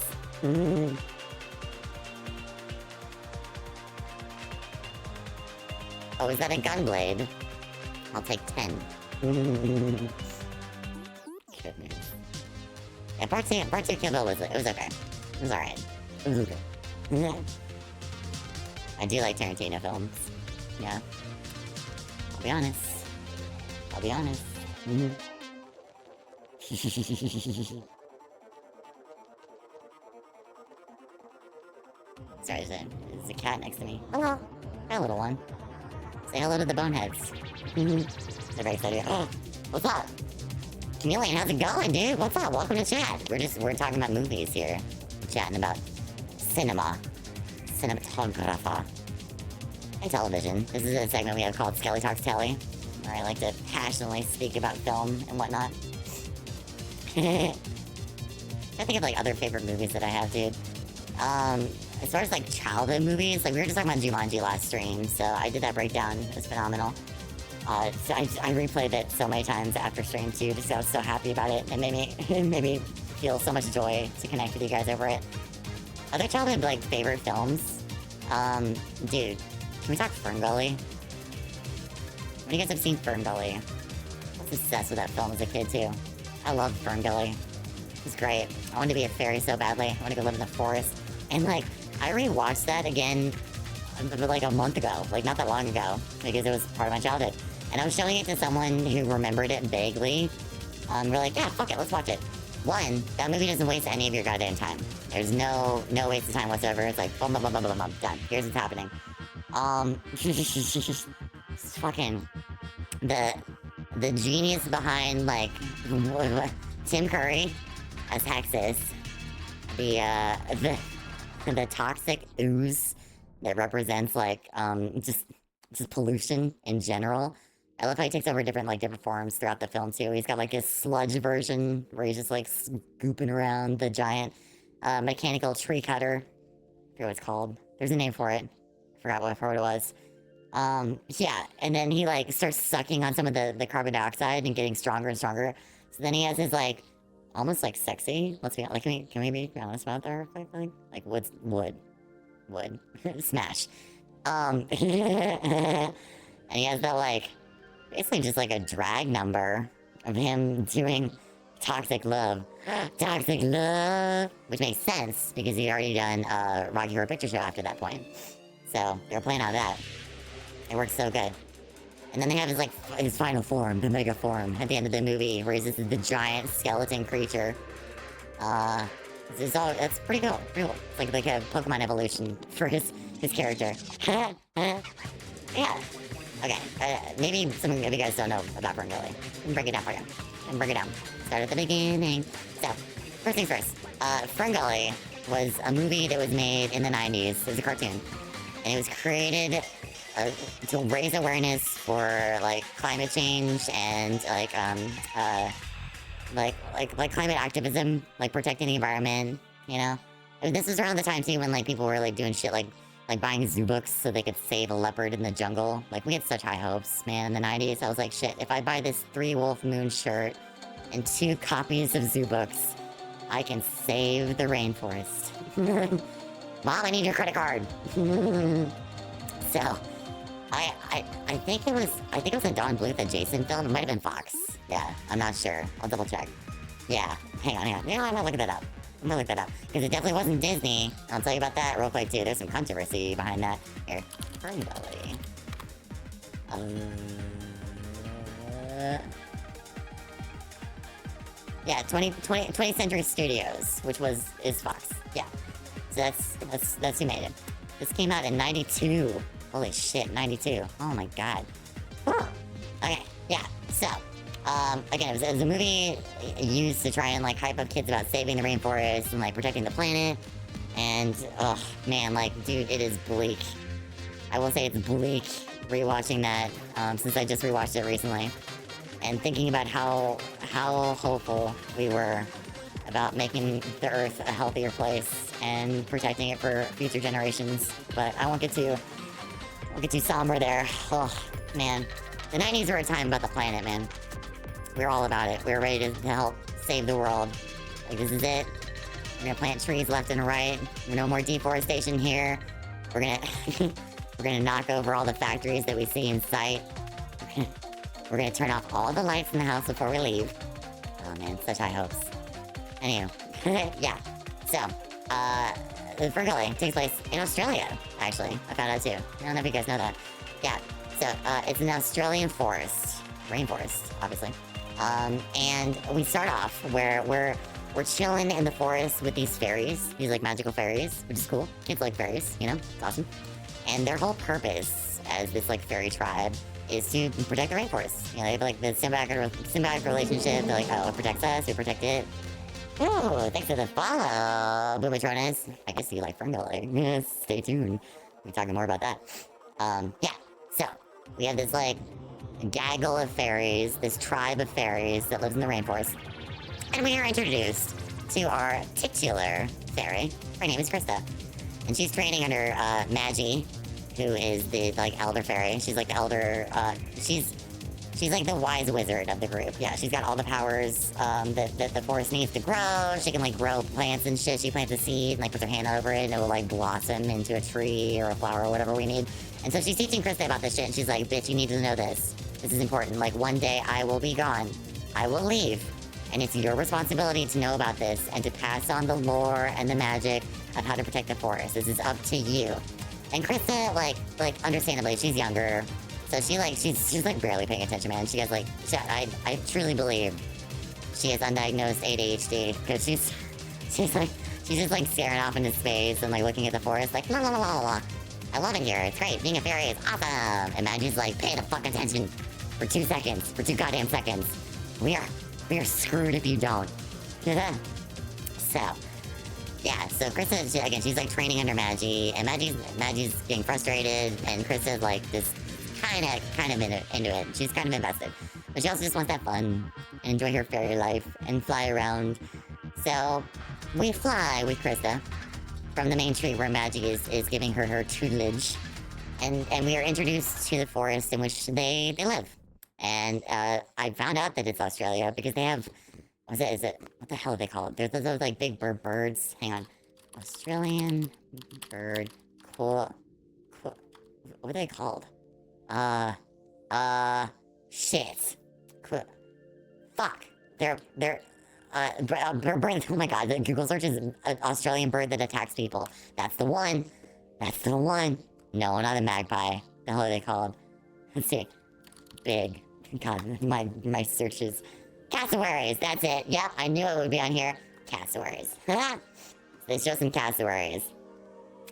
Oh, is that a gunblade? I'll take 10. Goodness. Yeah, part two Kill Bill was okay. It was alright. It was okay. I do like Tarantino films. Yeah. I'll be honest. Sorry, there's a cat next to me. Hello. Hi, little one. Say hello to the boneheads. They're very excited. Oh, what's up? Chameleon, how's it going, dude? What's up? Welcome to chat. We're talking about movies here. We're chatting about cinema. Cinematographer. And television. This is a segment we have called Skelly Talks Telly, where I like to passionately speak about film and whatnot. I think of like other favorite movies that I have, dude. As far as like childhood movies, like we were just talking about Jumanji last stream, so I did that breakdown. It was phenomenal. So I replayed it so many times after stream too, just 'cause I was so happy about it. It made me feel so much joy to connect with you guys over it. Other childhood like favorite films, dude, Can we talk FernGully? When you guys have seen FernGully? I was obsessed with that film as a kid, too. I love FernGully. It was great. I wanted to be a fairy so badly. I wanted to go live in the forest. And, like, I rewatched that again, like, a month ago. Like, not that long ago. Because it was part of my childhood. And I was showing it to someone who remembered it vaguely. We're like, yeah, fuck it, let's watch it. One, that movie doesn't waste any of your goddamn time. There's no waste of time whatsoever. It's like, boom, boom, boom, boom, boom, boom, done. Here's what's happening. It's fucking the genius behind, like, Tim Curry as Hexus, the toxic ooze that represents, like, just pollution in general. I love how he takes over different forms throughout the film too. He's got like this sludge version where he's just like scooping around the giant mechanical tree cutter. I forget what it's called. There's a name for it. I forgot what it was. Yeah, and then he like starts sucking on some of the carbon dioxide and getting stronger and stronger. So then he has his like almost like sexy. Let's be like, can we be honest about that? Like wood, smash. And he has that like. Basically just like a drag number of him doing Toxic Love. Toxic Love! Which makes sense, because he'd already done Rocky Horror Picture Show after that point. So, they were playing out that. It works so good. And then they have his, like, his final form, the mega form, at the end of the movie, where he's just the giant skeleton creature. It's pretty cool, It's like a Pokemon evolution for his character. Yeah. Okay, maybe some of you guys don't know about FernGully. Let me break it down for you. Start at the beginning. So, first things first. FernGully was a movie that was made in the 90s. It was a cartoon. And it was created to raise awareness for, like, climate change and, like climate activism, like protecting the environment, you know? And this was around the time, too, when, like, people were, like, doing shit like buying zoo books so they could save a leopard in the jungle. Like, we had such high hopes, man, in the 90s. I was like, shit, if I buy this 3 Wolf Moon shirt and 2 copies of zoo books, I can save the rainforest. Mom, I need your credit card. So, I think it was a Don Bluth adjacent film. It might have been Fox. Yeah, I'm not sure. I'll double check. Yeah, hang on. You know, I'm gonna look that up. Because it definitely wasn't Disney. I'll tell you about that real quick, too. There's some controversy behind that. Here. FernGully. Yeah, 20th Century Studios, which is Fox. Yeah. So that's who made it. This came out in 92. Holy shit, 92. Oh my god. Whew. Okay, yeah. So, again, it was a movie used to try and, like, hype up kids about saving the rainforest and, like, protecting the planet. And, oh, man, like, dude, it is bleak. I will say it's bleak rewatching that, since I just rewatched it recently. And thinking about how hopeful we were about making the Earth a healthier place and protecting it for future generations. But I won't get too somber there. Oh, man. The 90s were a time about the planet, man. We were all about it. We were ready to help save the world. Like, this is it. We're gonna plant trees left and right. No more deforestation here. We're gonna knock over all the factories that we see in sight. We're gonna turn off all the lights in the house before we leave. Oh man, such high hopes. Anyway, yeah. So, the FernGully takes place in Australia, actually. I found out too. I don't know if you guys know that. Yeah. So, it's an Australian forest. Rainforest, obviously. And we start off where we're chilling in the forest with these fairies. These, like, magical fairies, which is cool. Kids like fairies, you know? It's awesome. And their whole purpose as this, like, fairy tribe is to protect the rainforest. You know, they have, like, the symbiotic relationship. They're like, oh, it protects us, we protect it. Oh, thanks for the follow, Boomatronus. I guess you like FernGully. Stay tuned. We'll be talking more about that. Yeah. So, we have this, like, gaggle of fairies, this tribe of fairies that lives in the rainforest. And we are introduced to our titular fairy. Her name is Krista. And she's training under Maggie, who is the, like, elder fairy. She's like the elder, she's like the wise wizard of the group. Yeah, she's got all the powers that the forest needs to grow. She can, like, grow plants and shit. She plants a seed and, like, puts her hand over it and it will, like, blossom into a tree or a flower or whatever we need. And so she's teaching Krista about this shit, and she's like, bitch, you need to know this. This is important. Like, one day I will be gone. I will leave. And it's your responsibility to know about this and to pass on the lore and the magic of how to protect the forest. This is up to you. And Krista, like understandably, she's younger. So she's like barely paying attention, man. She has like, I truly believe she has undiagnosed ADHD, because she's just like staring off into space and like looking at the forest like, la la la la la. I love it here. It's great. Being a fairy is awesome. And Maggie's like, pay the fuck attention for 2 seconds, for 2 goddamn seconds. We are screwed if you don't. So, yeah. So Krista, again, she's like training under Maggie, and Maggie's getting frustrated, and Krista's like this kind of into it. She's kind of invested, but she also just wants that fun and enjoy her fairy life and fly around. So we fly with Krista from the main tree where Maggie is giving her tutelage, and we are introduced to the forest in which they live. And I found out that it's Australia because they have, what the hell are they called? There's those like big birds. Hang on, Australian bird, cool. What are they called? Shit. Cool. Fuck. They're bird. Oh my god, the Google search is an Australian bird that attacks people. That's the one. That's the one. No, not a magpie. The hell are they called? Let's see. Big. God, my searches. Cassowaries, that's it. Yep, I knew it would be on here. Cassowaries. They show some cassowaries.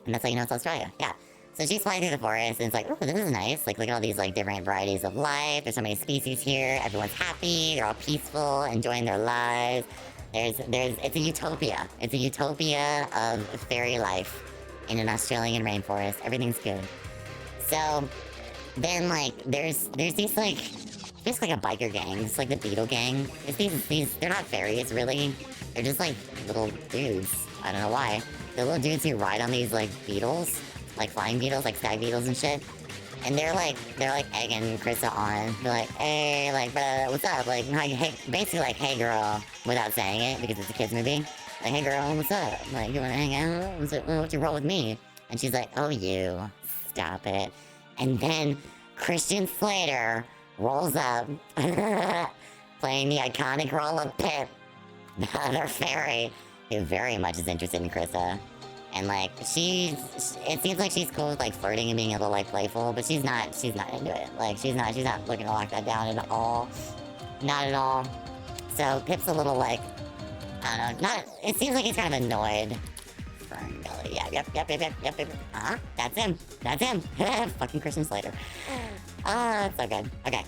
And that's how you know it's Australia. Yeah. So she's flying through the forest, and it's like, oh, this is nice. Like, look at all these, like, different varieties of life. There's so many species here. Everyone's happy. They're all peaceful, enjoying their lives. It's a utopia. It's a utopia of fairy life in an Australian rainforest. Everything's good. So, then, like, there's these, like, it's like a biker gang. It's like the Beetle gang. It's these, they're not fairies, really. They're just, like, little dudes. I don't know why. The little dudes who ride on these, like, beetles. Like flying beetles, like stag beetles and shit. And they're like egging Krista on. They're like, hey, like, what's up? Like, hey, basically like, hey girl, without saying it, because it's a kid's movie. Like, hey girl, what's up? Like, you wanna hang out? What's your role with me? And she's like, oh, you, stop it. And then Christian Slater rolls up, playing the iconic role of Pip, the other fairy, who very much is interested in Krista. And like, it seems like she's cool with like flirting and being a little like playful, but she's not into it. Like, she's not looking to lock that down at all. Not at all. So Pip's a little like, I don't know, it seems like he's kind of annoyed. FernGully, yeah, yep. That's him. Fucking Christian Slater. It's so good. Okay.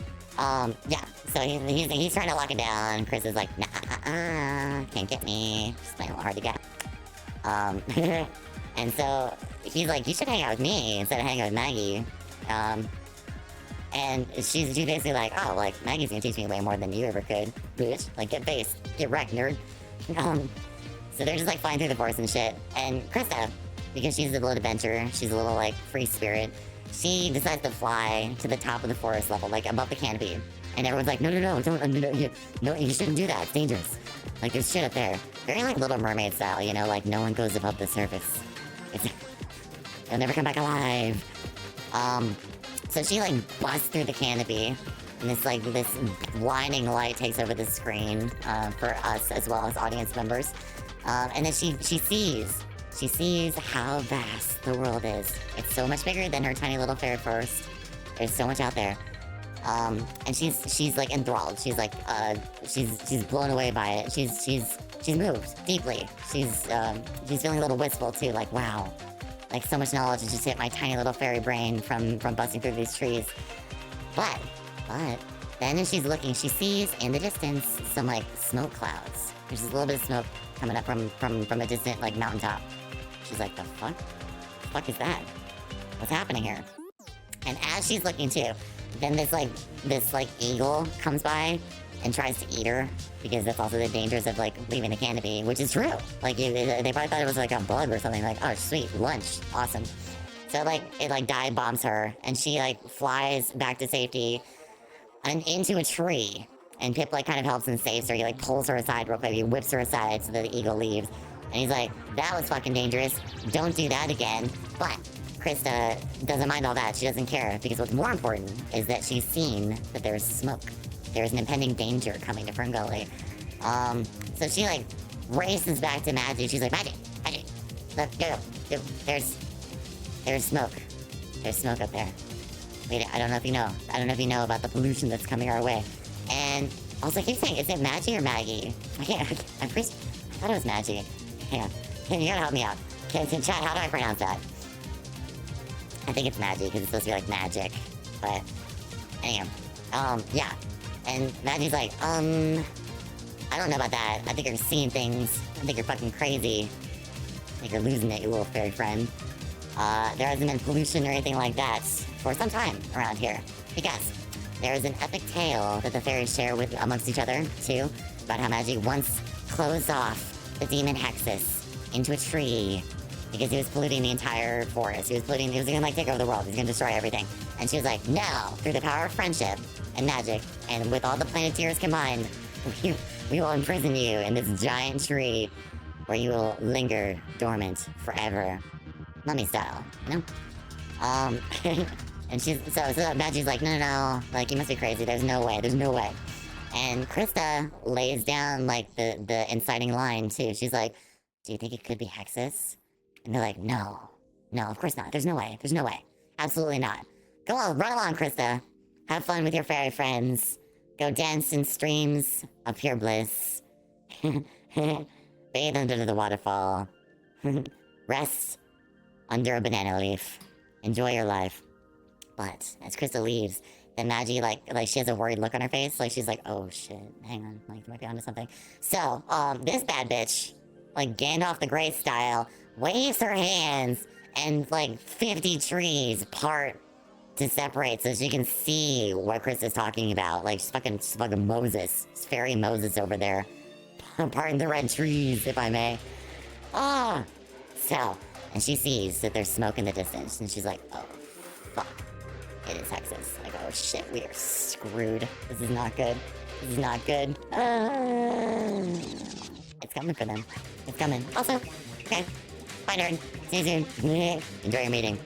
Yeah, so he's trying to lock it down. Chris is like, nah, can't get me. Just playing a little hard to get. And so he's like, you should hang out with me instead of hanging out with Maggie. And she's basically like, oh, like, Maggie's gonna teach me way more than you ever could, bitch. Like, get based. Get wrecked, nerd. So they're just, like, flying through the forest and shit. And Krista, because she's a little adventurer, she's a little, like, free spirit, she decides to fly to the top of the forest level, like, above the canopy. And everyone's like, no, you shouldn't do that. It's dangerous. Like, there's shit up there. Very, like, Little Mermaid style, you know? Like, no one goes above the surface. They'll never come back alive. So she, like, busts through the canopy. And it's, like, this blinding light takes over the screen for us as well as audience members. And then she sees how vast the world is. It's so much bigger than her tiny little fairy forest. There's so much out there. And she's like enthralled. She's like, she's blown away by it. She's moved deeply. She's feeling a little wistful too. Like, wow, like so much knowledge has just hit my tiny little fairy brain from busting through these trees. But then as she's looking, she sees in the distance some like smoke clouds. There's just a little bit of smoke coming up from a distant like mountaintop. She's like, the fuck? The fuck is that? What's happening here? And as she's looking too, then this eagle comes by and tries to eat her, because that's also the dangers of like leaving the canopy, which is true. Like they probably thought it was like a bug or something. Like, oh sweet, lunch, awesome. So like it like dive bombs her, and she like flies back to safety and into a tree. And Pip like kind of helps and saves her. He like pulls her aside real quick. He whips her aside so that the eagle leaves. And he's like, that was fucking dangerous. Don't do that again. But Krista doesn't mind all that. She doesn't care, because what's more important is that she's seen that there's smoke. There's an impending danger coming to FernGully. So she, like, races back to Maggie. She's like, Maggie, look, go. There's smoke. There's smoke up there. Wait, I don't know if you know. I don't know if you know about the pollution that's coming our way. And also, I keep saying, is it Maggie or Maggie? I thought it was Maggie. Hang on. You gotta help me out. Chat, how do I pronounce that? I think it's Maggie, because it's supposed to be like magic. But, anyhow. Yeah. And Maggie's like, I don't know about that. I think you're seeing things. I think you're fucking crazy. I think you're losing it, you little fairy friend. There hasn't been pollution or anything like that for some time around here. Because there is an epic tale that the fairies share with amongst each other, too, about how Maggie once closed off the demon Hexus into a tree because he was polluting the entire forest. He was gonna, like, take over the world. He was gonna destroy everything. And she was like, no, through the power of friendship and magic, and with all the Planeteers combined, we will imprison you in this giant tree where you will linger dormant forever. Mummy style, you know? And so Maggie's like, no, like, you must be crazy, there's no way. And Krista lays down, like, the inciting line, too. She's like, do you think it could be Hexus? And they're like, no, of course not, there's no way, absolutely not. Go on, run along, Krista. Have fun with your fairy friends. Go dance in streams of pure bliss. Bathe under the waterfall. Rest under a banana leaf. Enjoy your life. But as Krista leaves, then Maggie, like she has a worried look on her face. Like, she's like, oh shit, hang on, like, might be onto something. So, this bad bitch, like Gandalf the Grey style, waves her hands, and like 50 trees part to separate so she can see what Krista's talking about. Like, she's fucking Moses. It's fairy Moses over there. Parting the red trees, if I may. So, and she sees that there's smoke in the distance, and she's like, oh, fuck. It is Hexus. Like, oh shit, we are screwed. This is not good. It's coming for them. It's coming. Also, okay. Bye, nerd. See you soon. Enjoy your meeting.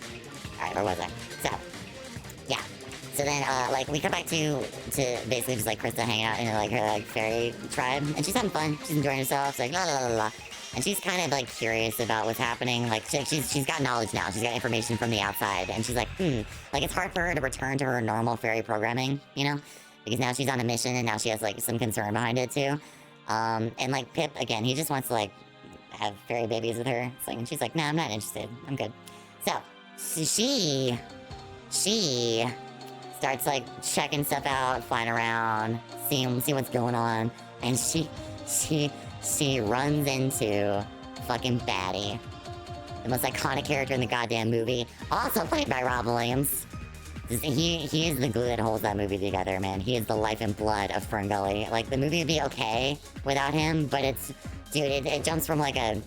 Alright, where was I? So, yeah. So then, like, we come back to basically just, like, Krista hanging out in, like, her, like, fairy tribe. And she's having fun. She's enjoying herself. She's like, la la la la. And she's kind of, like, curious about what's happening. Like, she's got knowledge now. She's got information from the outside. And she's like, Like, it's hard for her to return to her normal fairy programming, you know? Because now she's on a mission, and now she has, like, some concern behind it, too. And, like, Pip, again, he just wants to, like, have fairy babies with her. It's like, and she's like, nah, I'm not interested. I'm good. So she starts, like, checking stuff out, flying around, seeing what's going on. And she runs into fucking Batty, the most iconic character in the goddamn movie, also played by Rob Williams. He is the glue that holds that movie together, man. He is the life and blood of FernGully. Like, the movie would be okay without him, but it's, dude, it jumps from like a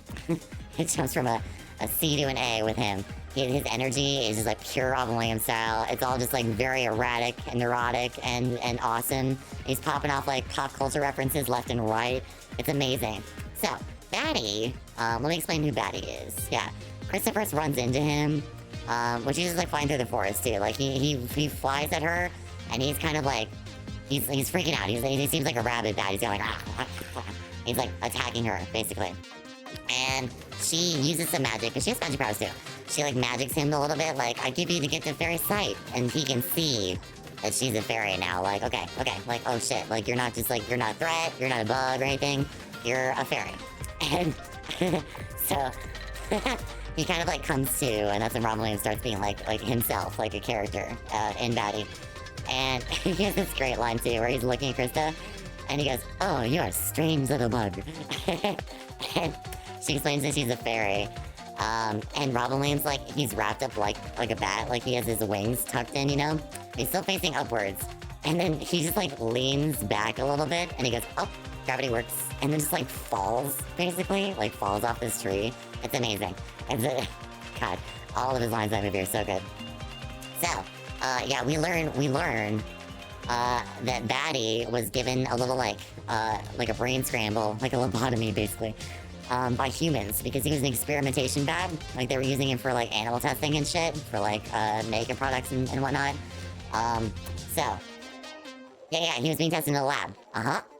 C to an A with him. His energy is just like pure Rob Williams style. It's all just like very erratic and neurotic and awesome. He's popping off like pop culture references left and right. It's amazing. So, Batty, let me explain who Batty is. Yeah, Krista first runs into him, which he's just like flying through the forest too. Like he flies at her, and he's kind of like, he's freaking out. He seems like a rabid bat. He's going like, he's like attacking her basically. And she uses some magic, because she has magic powers too. She like magics him a little bit, like, I give you the gift of fairy sight, and he can see that she's a fairy now. Like, okay, like, oh shit, like, you're not just like, you're not a threat, you're not a bug or anything, you're a fairy. And so he kind of like comes to, and that's when Rob Williams starts being like himself, like a character in Batty. And he has this great line too, where he's looking at Krista, and he goes, oh, you're a strange little bug. And she explains that she's a fairy. And Rob Williams, like, he's wrapped up like a bat, like he has his wings tucked in, you know? He's still facing upwards. And then he just like leans back a little bit, and he goes, oh, gravity works. And then just like falls, basically, like falls off this tree. It's amazing. God, all of his lines in that movie are so good. So, yeah, we learn that Batty was given a little like a brain scramble, like a lobotomy, basically. by humans because he was an experimentation bat. Like they were using him for like animal testing and shit, for like makeup products and whatnot. So yeah, he was being tested in a lab.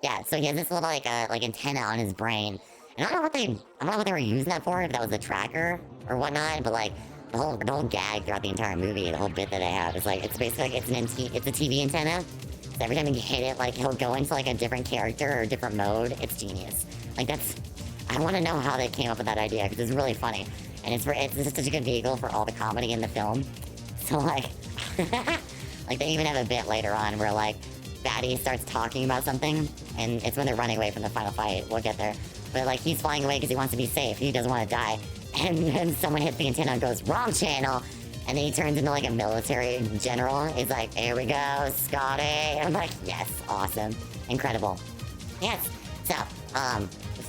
Yeah, so he has this little like antenna on his brain. And I don't know what they were using that for, if that was a tracker or whatnot, but like the whole gag throughout the entire movie, the whole bit that they have is like, it's basically like it's a TV antenna. So every time you hit it, like he'll go into like a different character or a different mode. It's genius. Like I want to know how they came up with that idea because it's really funny. And it's just such a good vehicle for all the comedy in the film. So like, like they even have a bit later on where like Batty starts talking about something and it's when they're running away from the final fight. We'll get there. But like he's flying away because he wants to be safe. He doesn't want to die. And then someone hits the antenna and goes, wrong channel. And then he turns into like a military general. He's like, here we go, Scotty. And I'm like, yes, awesome. Incredible. Yes. So,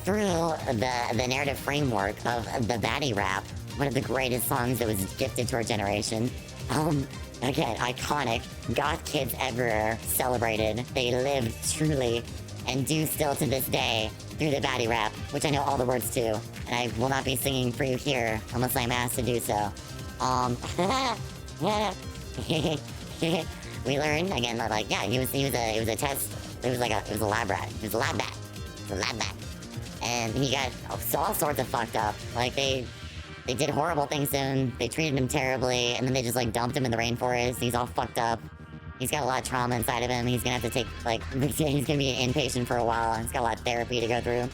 through the narrative framework of the Batty rap, one of the greatest songs that was gifted to our generation, again, iconic, goth kids everywhere celebrated. They lived truly and do still to this day through the Batty rap, which I know all the words to, and I will not be singing for you here unless I'm asked to do so. We learned again that like, yeah, he was a test. It was a lab rat. He was a lab bat. It was a lab bat. And he got all sorts of fucked up. Like they did horrible things to him. They treated him terribly, and then they just like dumped him in the rainforest. He's all fucked up. He's got a lot of trauma inside of him. He's gonna have to take like he's gonna be an inpatient for a while. He's got a lot of therapy to go through.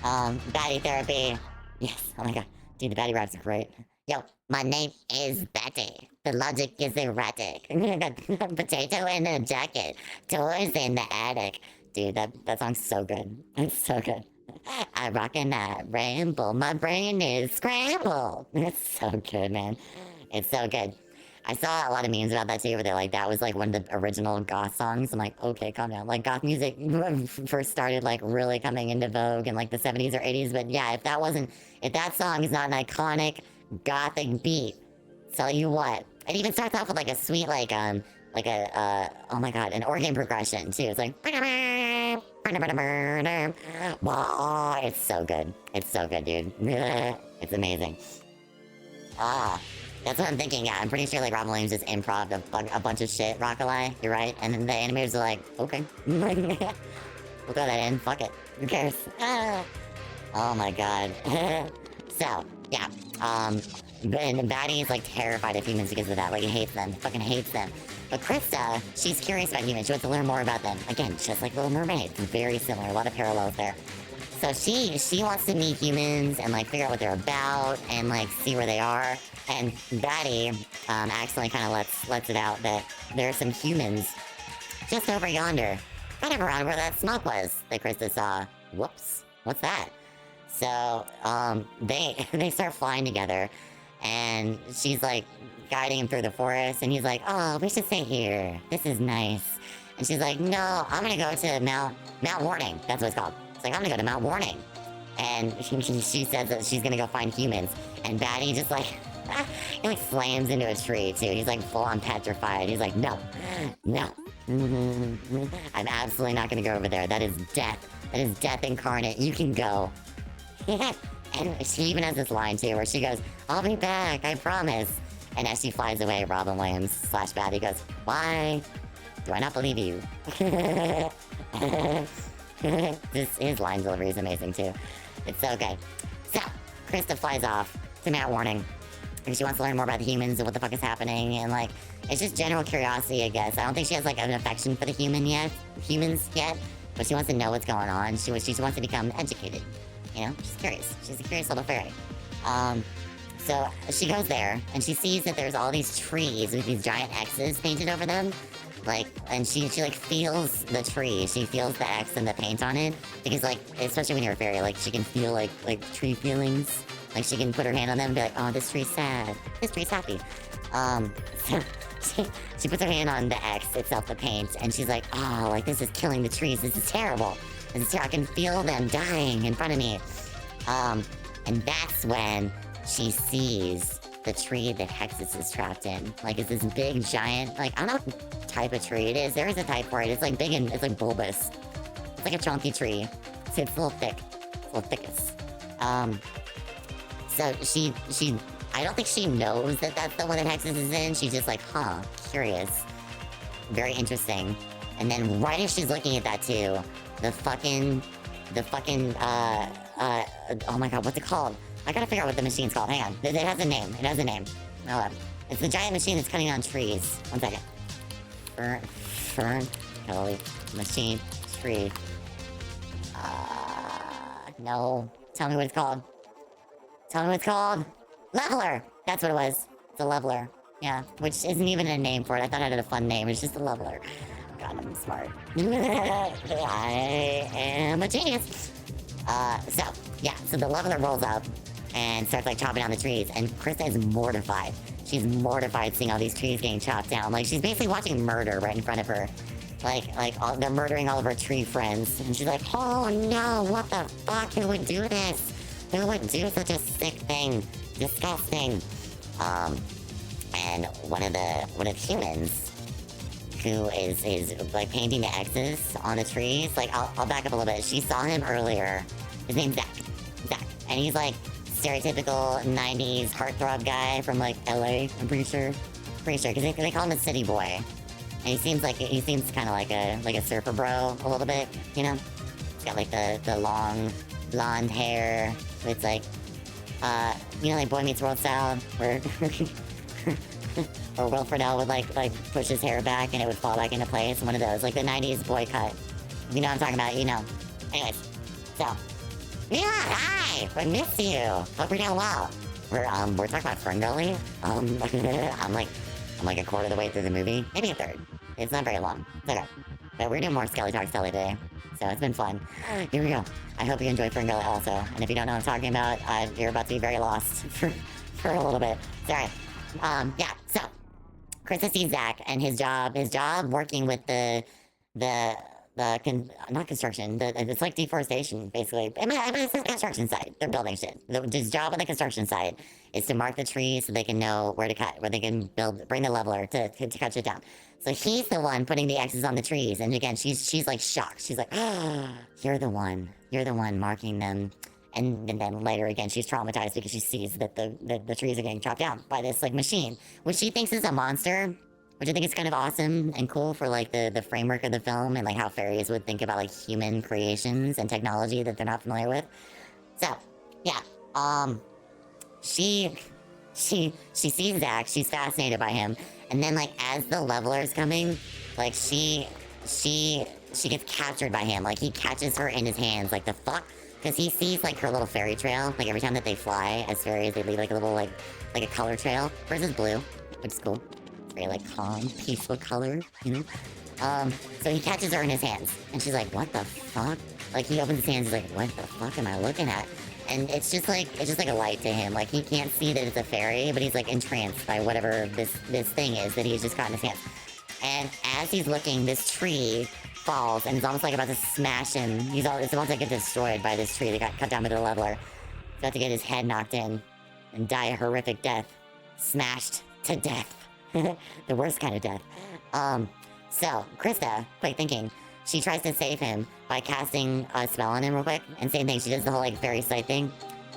Batty therapy. Yes. Oh my god, dude, the Batty rap's great. Yo, my name is Batty. The logic is erratic. Potato in a jacket. Toys in the attic. Dude, that song's so good. It's so good. I rock and I ramble. My brain is scrambled. It's so good, man. It's so good. I saw a lot of memes about that too, where they're like, that was like one of the original goth songs. I'm like, okay, calm down. Like goth music first started like really coming into vogue in like the 70s or 80s. But yeah, if that song is not an iconic gothic beat, tell you what. It even starts off with like a sweet oh my god, an organ progression too. It's like, wow, it's so good. It's so good, dude. It's amazing. That's what I'm thinking. Yeah, I'm pretty sure like Robin Williams just improv a bunch of shit. Rockaway, you're right. And then the animators are like, okay, we'll throw that in. Fuck it. Who cares? Oh my god. So yeah, and Batty is like terrified of humans because of that. Like he hates them. Fucking hates them. But Krista, she's curious about humans. She wants to learn more about them. Again, just like Little Mermaid. Very similar. A lot of parallels there. So she wants to meet humans and like figure out what they're about and like see where they are. And Batty accidentally kind of lets it out that there are some humans just over yonder, kind of around where that smoke was that Krista saw. Whoops, what's that? So they start flying together, and she's like guiding him through the forest, and he's like, oh, we should stay here. This is nice. And she's like, no, I'm gonna go to Mount Warning. That's what it's called. It's like, I'm gonna go to Mount Warning. And she says that she's gonna go find humans. And Batty just like, he like slams into a tree too. He's like full on petrified. He's like, no. I'm absolutely not gonna go over there. That is death. That is death incarnate. You can go. And she even has this line too where she goes, I'll be back, I promise. And as she flies away, Robin Williams / Batty goes, why do I not believe you? His line delivery is amazing too. It's so good. So, Krista flies off to Mount Warning. And she wants to learn more about the humans and what the fuck is happening. And like, it's just general curiosity, I guess. I don't think she has like an affection for the humans yet. But she wants to know what's going on. She wants to become educated. You know, she's curious. She's a curious little fairy. So she goes there and she sees that there's all these trees with these giant X's painted over them. Like, and she like feels the tree. She feels the X and the paint on it. Because like, especially when you're a fairy, like she can feel like tree feelings. Like she can put her hand on them and be like, oh, this tree's sad. This tree's happy. So she puts her hand on the X itself, the paint, and she's like, oh, like this is killing the trees. This is terrible. This is terrible. I can feel them dying in front of me. And that's when she sees the tree that Hexus is trapped in. Like, it's this big, giant, like, I don't know what type of tree it is. There is a type for it. It's like big and it's like bulbous. It's like a chunky tree. So it's a little thick. It's a little thickest. So I don't think she knows that that's the one that Hexus is in. She's just like, huh, curious. Very interesting. And then right as she's looking at that too, the fucking, oh my god, what's it called? I gotta figure out what the machine's called. Hang on. It has a name. It has a name. Hold on. It's the giant machine that's cutting down trees. One second. FernGully machine tree. No. Tell me what it's called. Tell me what it's called. Leveler! That's what it was. It's a leveler. Yeah, which isn't even a name for it. I thought I had a fun name. It's just a leveler. God, I'm smart. I am a genius. So the leveler rolls up and starts like chopping down the trees, and Krista is mortified. She's mortified seeing all these trees getting chopped down. Like, she's basically watching murder right in front of her. They're murdering all of her tree friends. And she's like, oh no, what the fuck? Who would do this? Who would do such a sick thing? Disgusting. And one of the humans who is like painting the X's on the trees, like, I'll back up a little bit. She saw him earlier. His name's Zach. And he's like stereotypical 90s heartthrob guy from like LA, I'm pretty sure. Because they call him a city boy. And he seems kind of like a surfer bro a little bit, you know? He's got like the long blonde hair. It's like, you know, like Boy Meets World style, where or Will Friedle would like push his hair back and it would fall back into place. One of those, like the 90s boy cut. You know what I'm talking about, you know. Anyways, so yeah, hi! We miss you. Hope you're doing well. We're talking about FernGully. I'm like a quarter of the way through the movie, maybe a third. It's not very long. It's okay. But we're doing more Skelly Talk Telly today, so it's been fun. Here we go. I hope you enjoy FernGully also. And if you don't know what I'm talking about, you're about to be very lost for a little bit. Sorry. Yeah. So Krista sees Zach and his job working with not construction, it's like deforestation, basically. I mean, it's a construction site. They're building shit. His job on the construction site is to mark the trees so they can know where to cut, where they can bring the leveler to cut shit down. So he's the one putting the X's on the trees, and again, she's like shocked. She's like, ah, you're the one marking them. And then later again, she's traumatized because she sees that the trees are getting chopped down by this like machine, which she thinks is a monster. Which I think is kind of awesome and cool for like the framework of the film and like how fairies would think about like human creations and technology that they're not familiar with. So, yeah, she sees Zach, she's fascinated by him, and then like as the leveler's coming, like she gets captured by him. Like he catches her in his hands, like the fuck, because he sees like her little fairy trail. Like every time that they fly as fairies, they leave like a little like a color trail. Hers is blue, which is cool. Very like calm, peaceful color, you know? So he catches her in his hands, and she's like, what the fuck? Like he opens his hands, he's like, what the fuck am I looking at? And it's just like a light to him. Like he can't see that it's a fairy, but he's like entranced by whatever this thing is that he's just got in his hands. And as he's looking, this tree falls, and it's almost like about to smash him. It's about to get destroyed by this tree that got cut down by the leveler. He's about to get his head knocked in and die a horrific death. Smashed to death. The worst kind of death. So, Krista, quick thinking, she tries to save him by casting a spell on him real quick, and same thing, she does the whole, like, fairy sight thing,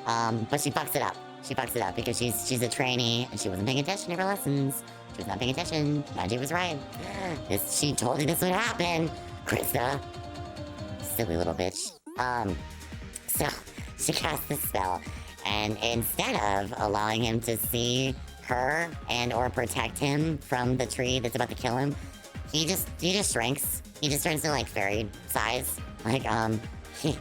but she fucks it up. She fucks it up because she's a trainee, and she wasn't paying attention to her lessons. She was not paying attention. Magic was right. She told you this would happen, Krista. Silly little bitch. So, she casts the spell, and instead of allowing him to see her and or protect him from the tree that's about to kill him, he just shrinks. He just turns to like fairy size. Like he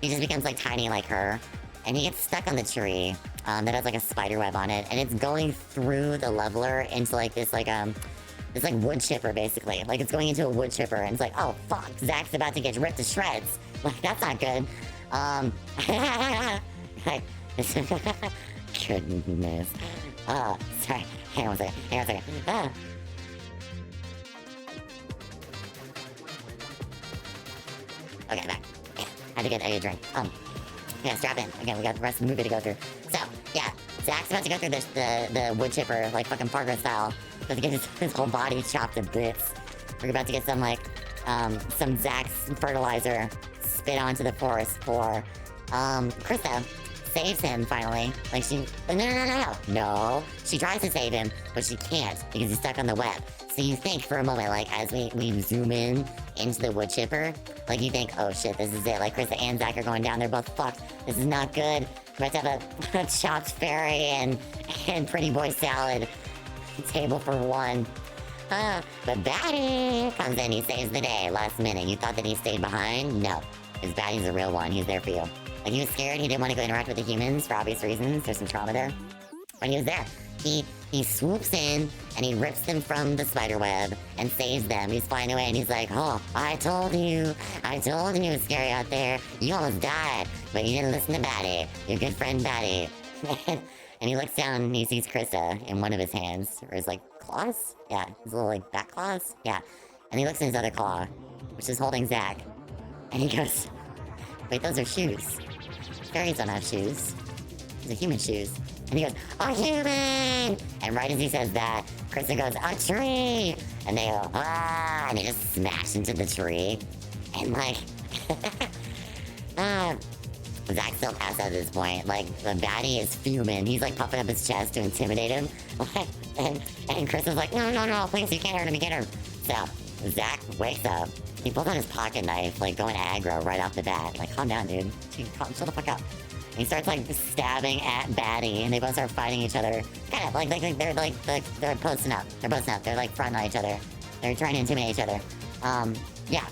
just becomes like tiny like her, and he gets stuck on the tree that has like a spider web on it, and it's going through the leveler into like this like wood chipper basically. Like it's going into a wood chipper, and it's like, oh fuck, Zach's about to get ripped to shreds. Like that's not good. Like goodness. Sorry. Hang on a second. Okay, back. Yeah, I had to get a drink. Yeah, strap in. Again, we got the rest of the movie to go through. So, yeah, Zach's about to go through the wood chipper, like fucking Parker style. About to get his whole body chopped to bits. We're about to get some, like, some Zach's fertilizer spit onto the forest floor. Krista saves him finally. Like no. She tries to save him, but she can't because he's stuck on the web. So you think for a moment, like as we zoom in into the wood chipper, like you think, oh shit, this is it. Like Krista and Zach are going down. They're both fucked. This is not good. We have to have a chopped fairy and pretty boy salad table for one. But Batty comes in. He saves the day last minute. You thought that he stayed behind? No, because Batty's a real one. He's there for you. Like he was scared. He didn't want to go interact with the humans for obvious reasons. There's some trauma there. But he was there. He swoops in and he rips them from the spider web and saves them. He's flying away and he's like, oh, I told you it was scary out there. You almost died, but you didn't listen to Batty, your good friend Batty. And he looks down and he sees Krista in one of his hands, or his like claws? Yeah, his little like back claws? Yeah. And he looks in his other claw, which is holding Zach. And he goes, wait, those are shoes. Fairies don't have shoes. Those are human shoes. And he goes, a human! And right as he says that, Krista goes, a tree! And they go, ah! And they just smash into the tree. And like, Zach's still passed out at this point. Like, the Batty is fuming. He's like puffing up his chest to intimidate him. and Krista's like, no, please, you can't hurt him, you can't hurt him. So, Zach wakes up. He pulls out his pocket knife, like going aggro right off the bat. Like, calm down, dude. Chill the fuck up. And he starts like stabbing at Batty, and they both start fighting each other. Kind of like they're posting up. They're posting up. They're like fronting on each other. They're trying to intimidate each other. Yeah.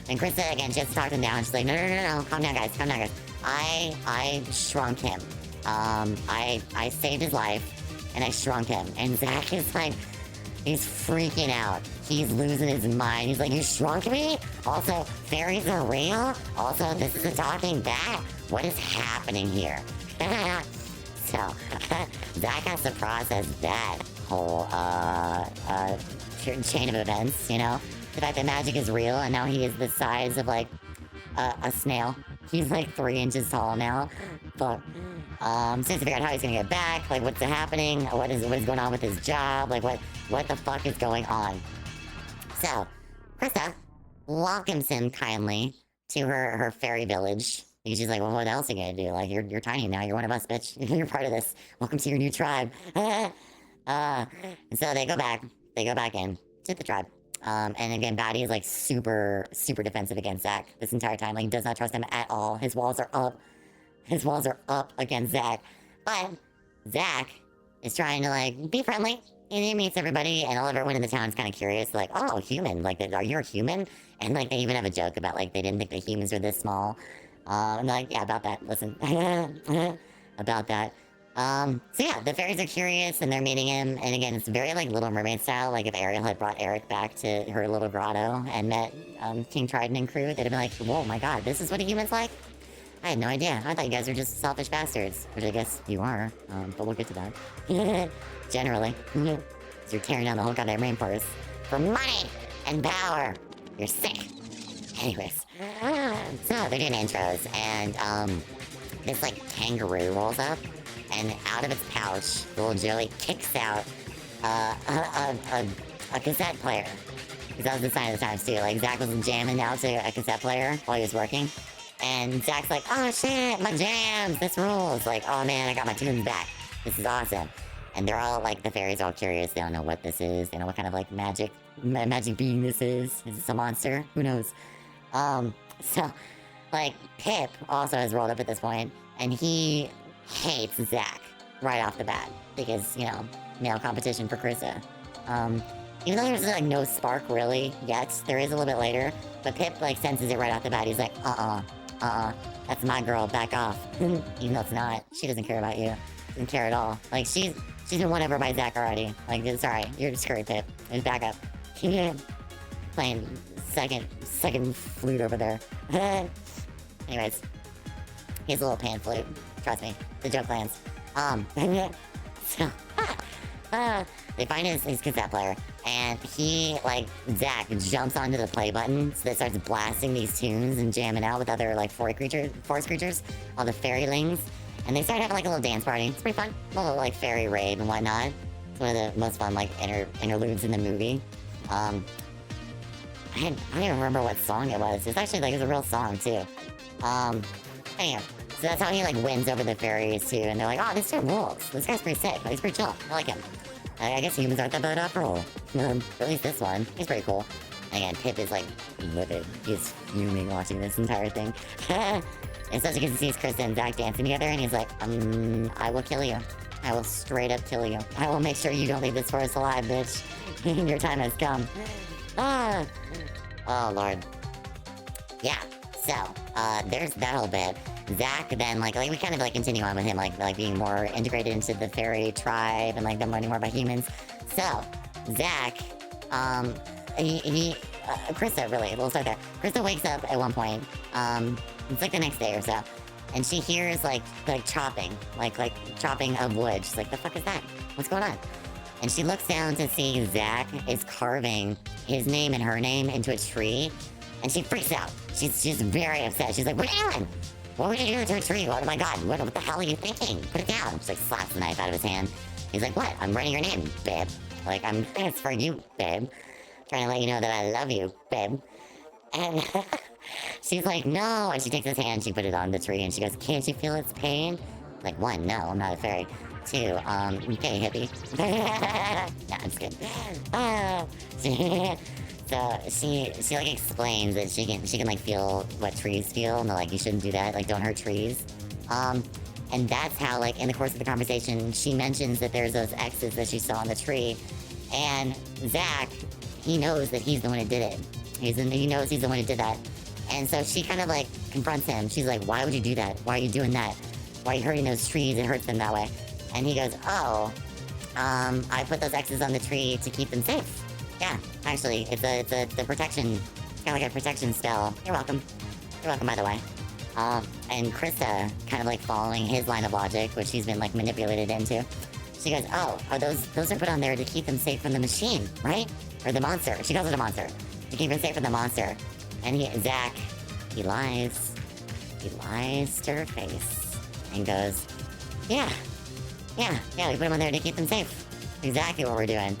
And Krista again, she has to talk them down. She's like, no, calm down, guys. I shrunk him. I saved his life, and I shrunk him. And Zach is like, he's freaking out. He's losing his mind. He's like, you shrunk me? Also, fairies are real? Also, this is a talking bat? What is happening here? So, Zach has to process that whole, chain of events, you know? The fact that magic is real, and now he is the size of, like, a snail. He's, like, 3 inches tall now. But, so he has to figure out how he's gonna get back, like, what's happening, what is going on with his job, like, what the fuck is going on? So, Krista welcomes him kindly to her fairy village. Because she's like, well, what else are you gonna do? Like, you're tiny now, you're one of us, bitch. You're part of this. Welcome to your new tribe. And so they go back in to the tribe. And again, Batty is like super defensive against Zach this entire time. Like, does not trust him at all. His walls are up. His walls are up against Zach. But Zach is trying to like be friendly. And he meets everybody, and all of everyone in the town is kind of curious, like, oh, human, like, are you a human? And like, they even have a joke about like they didn't think the humans were this small. And they're like, yeah, about that. Listen, about that. So yeah, the fairies are curious, and they're meeting him. And again, it's very like Little Mermaid style. Like if Ariel had brought Eric back to her little grotto and met King Trident and crew, they'd have been like, whoa, my god, this is what a human's like? I had no idea. I thought you guys were just selfish bastards, which I guess you are. But we'll get to that. Generally. So you're tearing down the whole goddamn rainforest for money and power. You're sick. Anyways. So they're doing intros, and this like kangaroo rolls up, and out of its pouch, little Joey kicks out a cassette player. Because that was the sign of the times too. Like Zach was jamming out to a cassette player while he was working. And Zach's like, oh shit, my jams, this rules. Like, oh man, I got my tunes back. This is awesome. And they're all like, the fairies are all curious. They don't know what this is. They don't know what kind of like magic being this is. Is this a monster? Who knows? So, like, Pip also has rolled up at this point, and he hates Zach right off the bat. Because, you know, male competition for Krista. Even though there's like no spark really yet, there is a little bit later. But Pip like senses it right off the bat. He's like, that's my girl, back off. Even though it's not. She doesn't care about you. Doesn't care at all. Like, she's been won over by Zach already. Like, it's alright. You're scurry, Pip. Just back up. Playing second flute over there. Anyways. He's a little pan flute. Trust me. The joke lands. So, they find his cassette player, and he, like, Zach jumps onto the play button, so that starts blasting these tunes and jamming out with other, like, forest creatures, all the fairylings, and they start having, like, a little dance party. It's pretty fun. A little, like, fairy raid and whatnot. It's one of the most fun, like, interludes in the movie. I don't even remember what song it was. It's actually, like, it's a real song, too. Anyway, So that's how he like wins over the fairies too, and they're like, oh, this dude rules. This guy's pretty sick. He's pretty chill. I like him. I guess humans aren't that bad after all. At least this one. He's pretty cool. And again, Pip is like livid. He's fuming watching this entire thing. And so he sees Krista and Zach dancing together, and he's like, I will kill you. I will straight up kill you. I will make sure you don't leave this forest alive, bitch. Your time has come. Ah. Oh, Lord. Yeah. So, there's that whole bit. Zach then, like we kind of, like, continue on with him, like being more integrated into the fairy tribe and, like, them learning more about humans. So, Zach, Krista, really, we'll start there. Krista wakes up at one point, it's, like, the next day or so, and she hears, like chopping, like chopping of wood. She's like, the fuck is that? What's going on? And she looks down to see Zach is carving his name and her name into a tree, and she freaks out. She's very upset. She's like, what are you doing? What were you doing to a tree? Oh my god, what the hell are you thinking? Put it down. She like slaps the knife out of his hand. He's like, what? I'm writing your name, babe. Like, I'm doing this for you, babe. Trying to let you know that I love you, babe. And she's like, no. And she takes his hand, she put it on the tree, and she goes, can't you feel its pain? Like, one, no, I'm not a fairy. Two, okay, hippie. Nah, I'm just kidding. So she like explains that she can like feel what trees feel, and they're like, you shouldn't do that, like don't hurt trees. And that's how, like, in the course of the conversation, she mentions that there's those X's that she saw on the tree, and Zach, he knows that he's the one who did it. He knows he's the one who did that. And so she kind of like confronts him. She's like, why would you do that? Why are you doing that? Why are you hurting those trees? It hurts them that way. And he goes, oh, I put those X's on the tree to keep them safe. Yeah, actually, it's a protection. It's kind of like a protection spell. You're welcome. You're welcome, by the way. And Krista, kind of like following his line of logic, which she's been like manipulated into. She goes, oh, those are put on there to keep them safe from the machine, right? Or the monster. She calls it a monster. To keep them safe from the monster. And Zach, he lies. He lies to her face. And goes, yeah, we put them on there to keep them safe. Exactly what we're doing.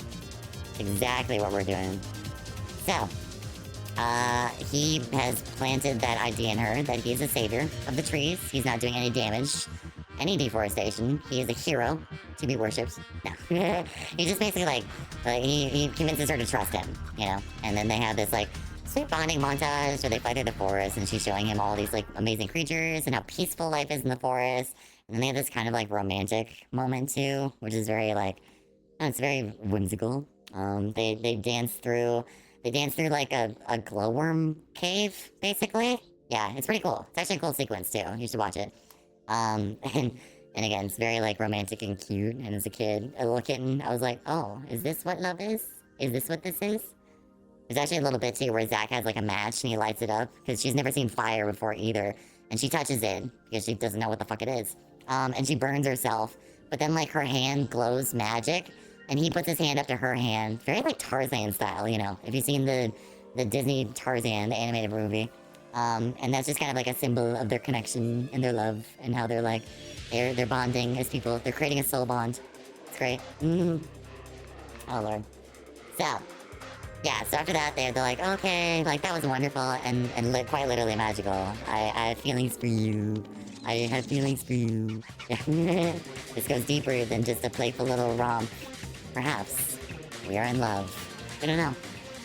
Exactly what we're doing. So, he has planted that idea in her that he is a savior of the trees. He's not doing any damage, any deforestation. He is a hero to be worshipped. No. He's just basically like he convinces her to trust him, you know? And then they have this like sweet bonding montage where they fly through the forest and she's showing him all these like amazing creatures and how peaceful life is in the forest. And then they have this kind of like romantic moment too, which is very like, it's very whimsical. They dance through like a glowworm cave, basically. Yeah, it's pretty cool. It's actually a cool sequence too. You should watch it. And again, it's very like romantic and cute. And as a kid, a little kitten, I was like, oh, is this what love is? Is this what this is? There's actually a little bit too where Zach has like a match and he lights it up because she's never seen fire before either. And she touches it because she doesn't know what the fuck it is. And she burns herself. But then like her hand glows magic. And he puts his hand up to her hand, very like Tarzan style, you know, if you've seen the Disney Tarzan, the animated movie. And that's just kind of like a symbol of their connection and their love and how they're like, they're bonding as people. They're creating a soul bond. It's great. Oh, Lord. So, yeah, so after that, they're like, okay, like that was wonderful and quite literally magical. I have feelings for you. I have feelings for you. This goes deeper than just a playful little romp. Perhaps we are in love. I don't know.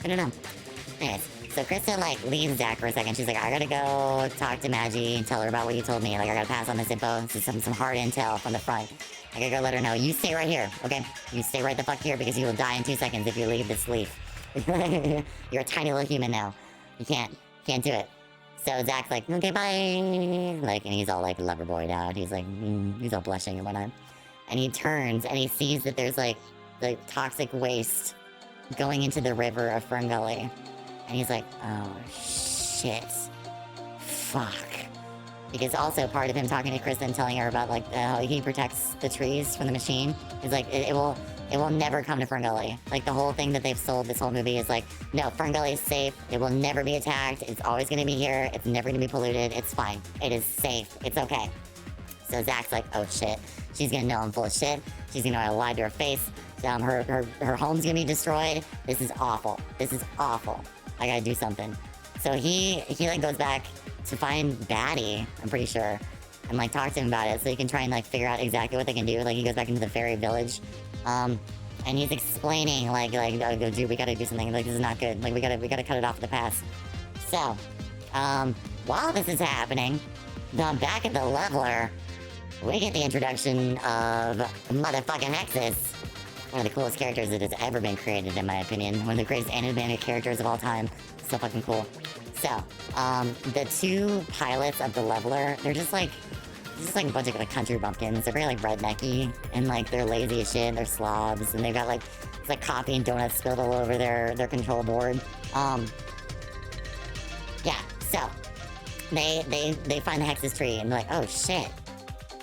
Anyways, so Krista like leaves Zach for a second. She's like, I gotta go talk to Maggie and tell her about what you told me. Like, I gotta pass on this info. This is some hard intel from the front. I gotta go let her know. You stay right here, okay? You stay right the fuck here because you will die in 2 seconds if you leave this leaf. You're a tiny little human now. You can't do it. So Zach's like, okay, bye. Like, and he's all like lover boyed out. He's like, he's all blushing and whatnot. And he turns and he sees that there's like toxic waste going into the river of FernGully. And he's like, oh shit. Fuck. Because also part of him talking to Kristen and telling her about like how he protects the trees from the machine is like it will never come to FernGully. Like the whole thing that they've sold this whole movie is like, no, FernGully is safe. It will never be attacked. It's always gonna be here. It's never gonna be polluted. It's fine. It is safe. It's okay. So Zach's like, oh shit. She's gonna know I'm full of shit. She's gonna know I lied to her face. Her home's gonna be destroyed. This is awful. This is awful. I gotta do something. So he like goes back to find Batty, I'm pretty sure. and like talk to him about it so he can try and like figure out exactly what they can do. Like he goes back into the fairy village, and he's explaining like oh, dude, we gotta do something. Like this is not good. Like we gotta cut it off the pass. So, while this is happening, back at the leveler, we get the introduction of motherfucking Hexus. One of the coolest characters that has ever been created, in my opinion. One of the greatest animated characters of all time. So fucking cool. So, the two pilots of the leveler, they're just like a bunch of like country bumpkins. They're very like rednecky, and like they're lazy as shit. They're slobs, and they've got like it's like coffee and donuts spilled all over their control board. Yeah. So they find the Hexus tree, and they're like, oh shit,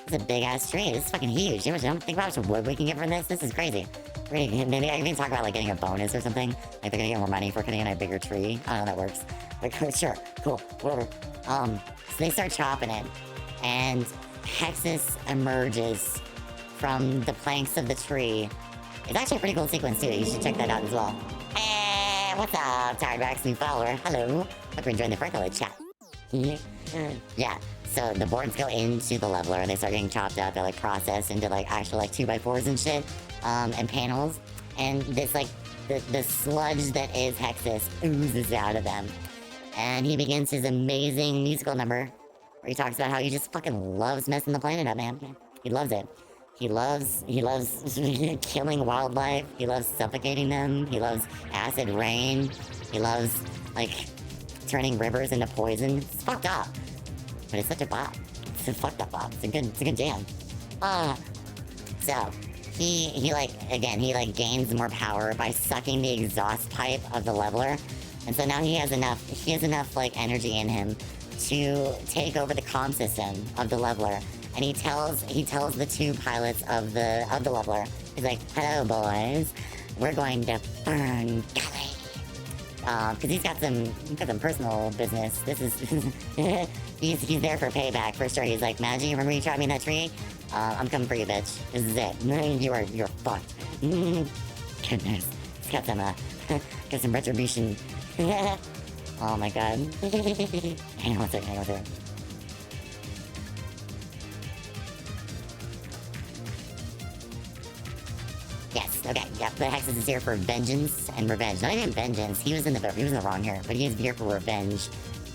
it's a big ass tree. This is fucking huge. Think about how much wood we can get from this. This is crazy. Maybe I can talk about like getting a bonus or something. Like they're gonna get more money for cutting in a bigger tree. I don't know how that works. Like sure, cool, whatever. So they start chopping it, and Hexus emerges from the planks of the tree. It's actually a pretty cool sequence too. You should check that out as well. Hey, what's up, Tiredback's new follower? Hello. Hope you're enjoying the FernGully chat. Yeah. So the boards go into the leveler and they start getting chopped up. They're like processed into like actual like 2x4s and shit, and panels. And this like the sludge that is Hexus oozes out of them. And he begins his amazing musical number where he talks about how he just fucking loves messing the planet up, man. He loves it. He loves killing wildlife. He loves suffocating them. He loves acid rain. He loves like turning rivers into poison. It's fucked up. But it's such a bop. It's a fucked up bop. It's a good jam. So he gains more power by sucking the exhaust pipe of the leveler. And so now he has enough like energy in him to take over the comm system of the leveler. And he tells the two pilots of the leveler, he's like, hello boys, we're going to FernGully. Cause he's got some personal business. This is he's there for payback for sure. He's like, Maggie, remember you tried me in that tree? I'm coming for you, bitch. This is it. You're fucked. Goodness. He's got some retribution. Oh my god. Hang on one second. Yes, okay, yeah, but Hexus is here for vengeance and revenge. Not even vengeance, he was in the wrong here, but he is here for revenge.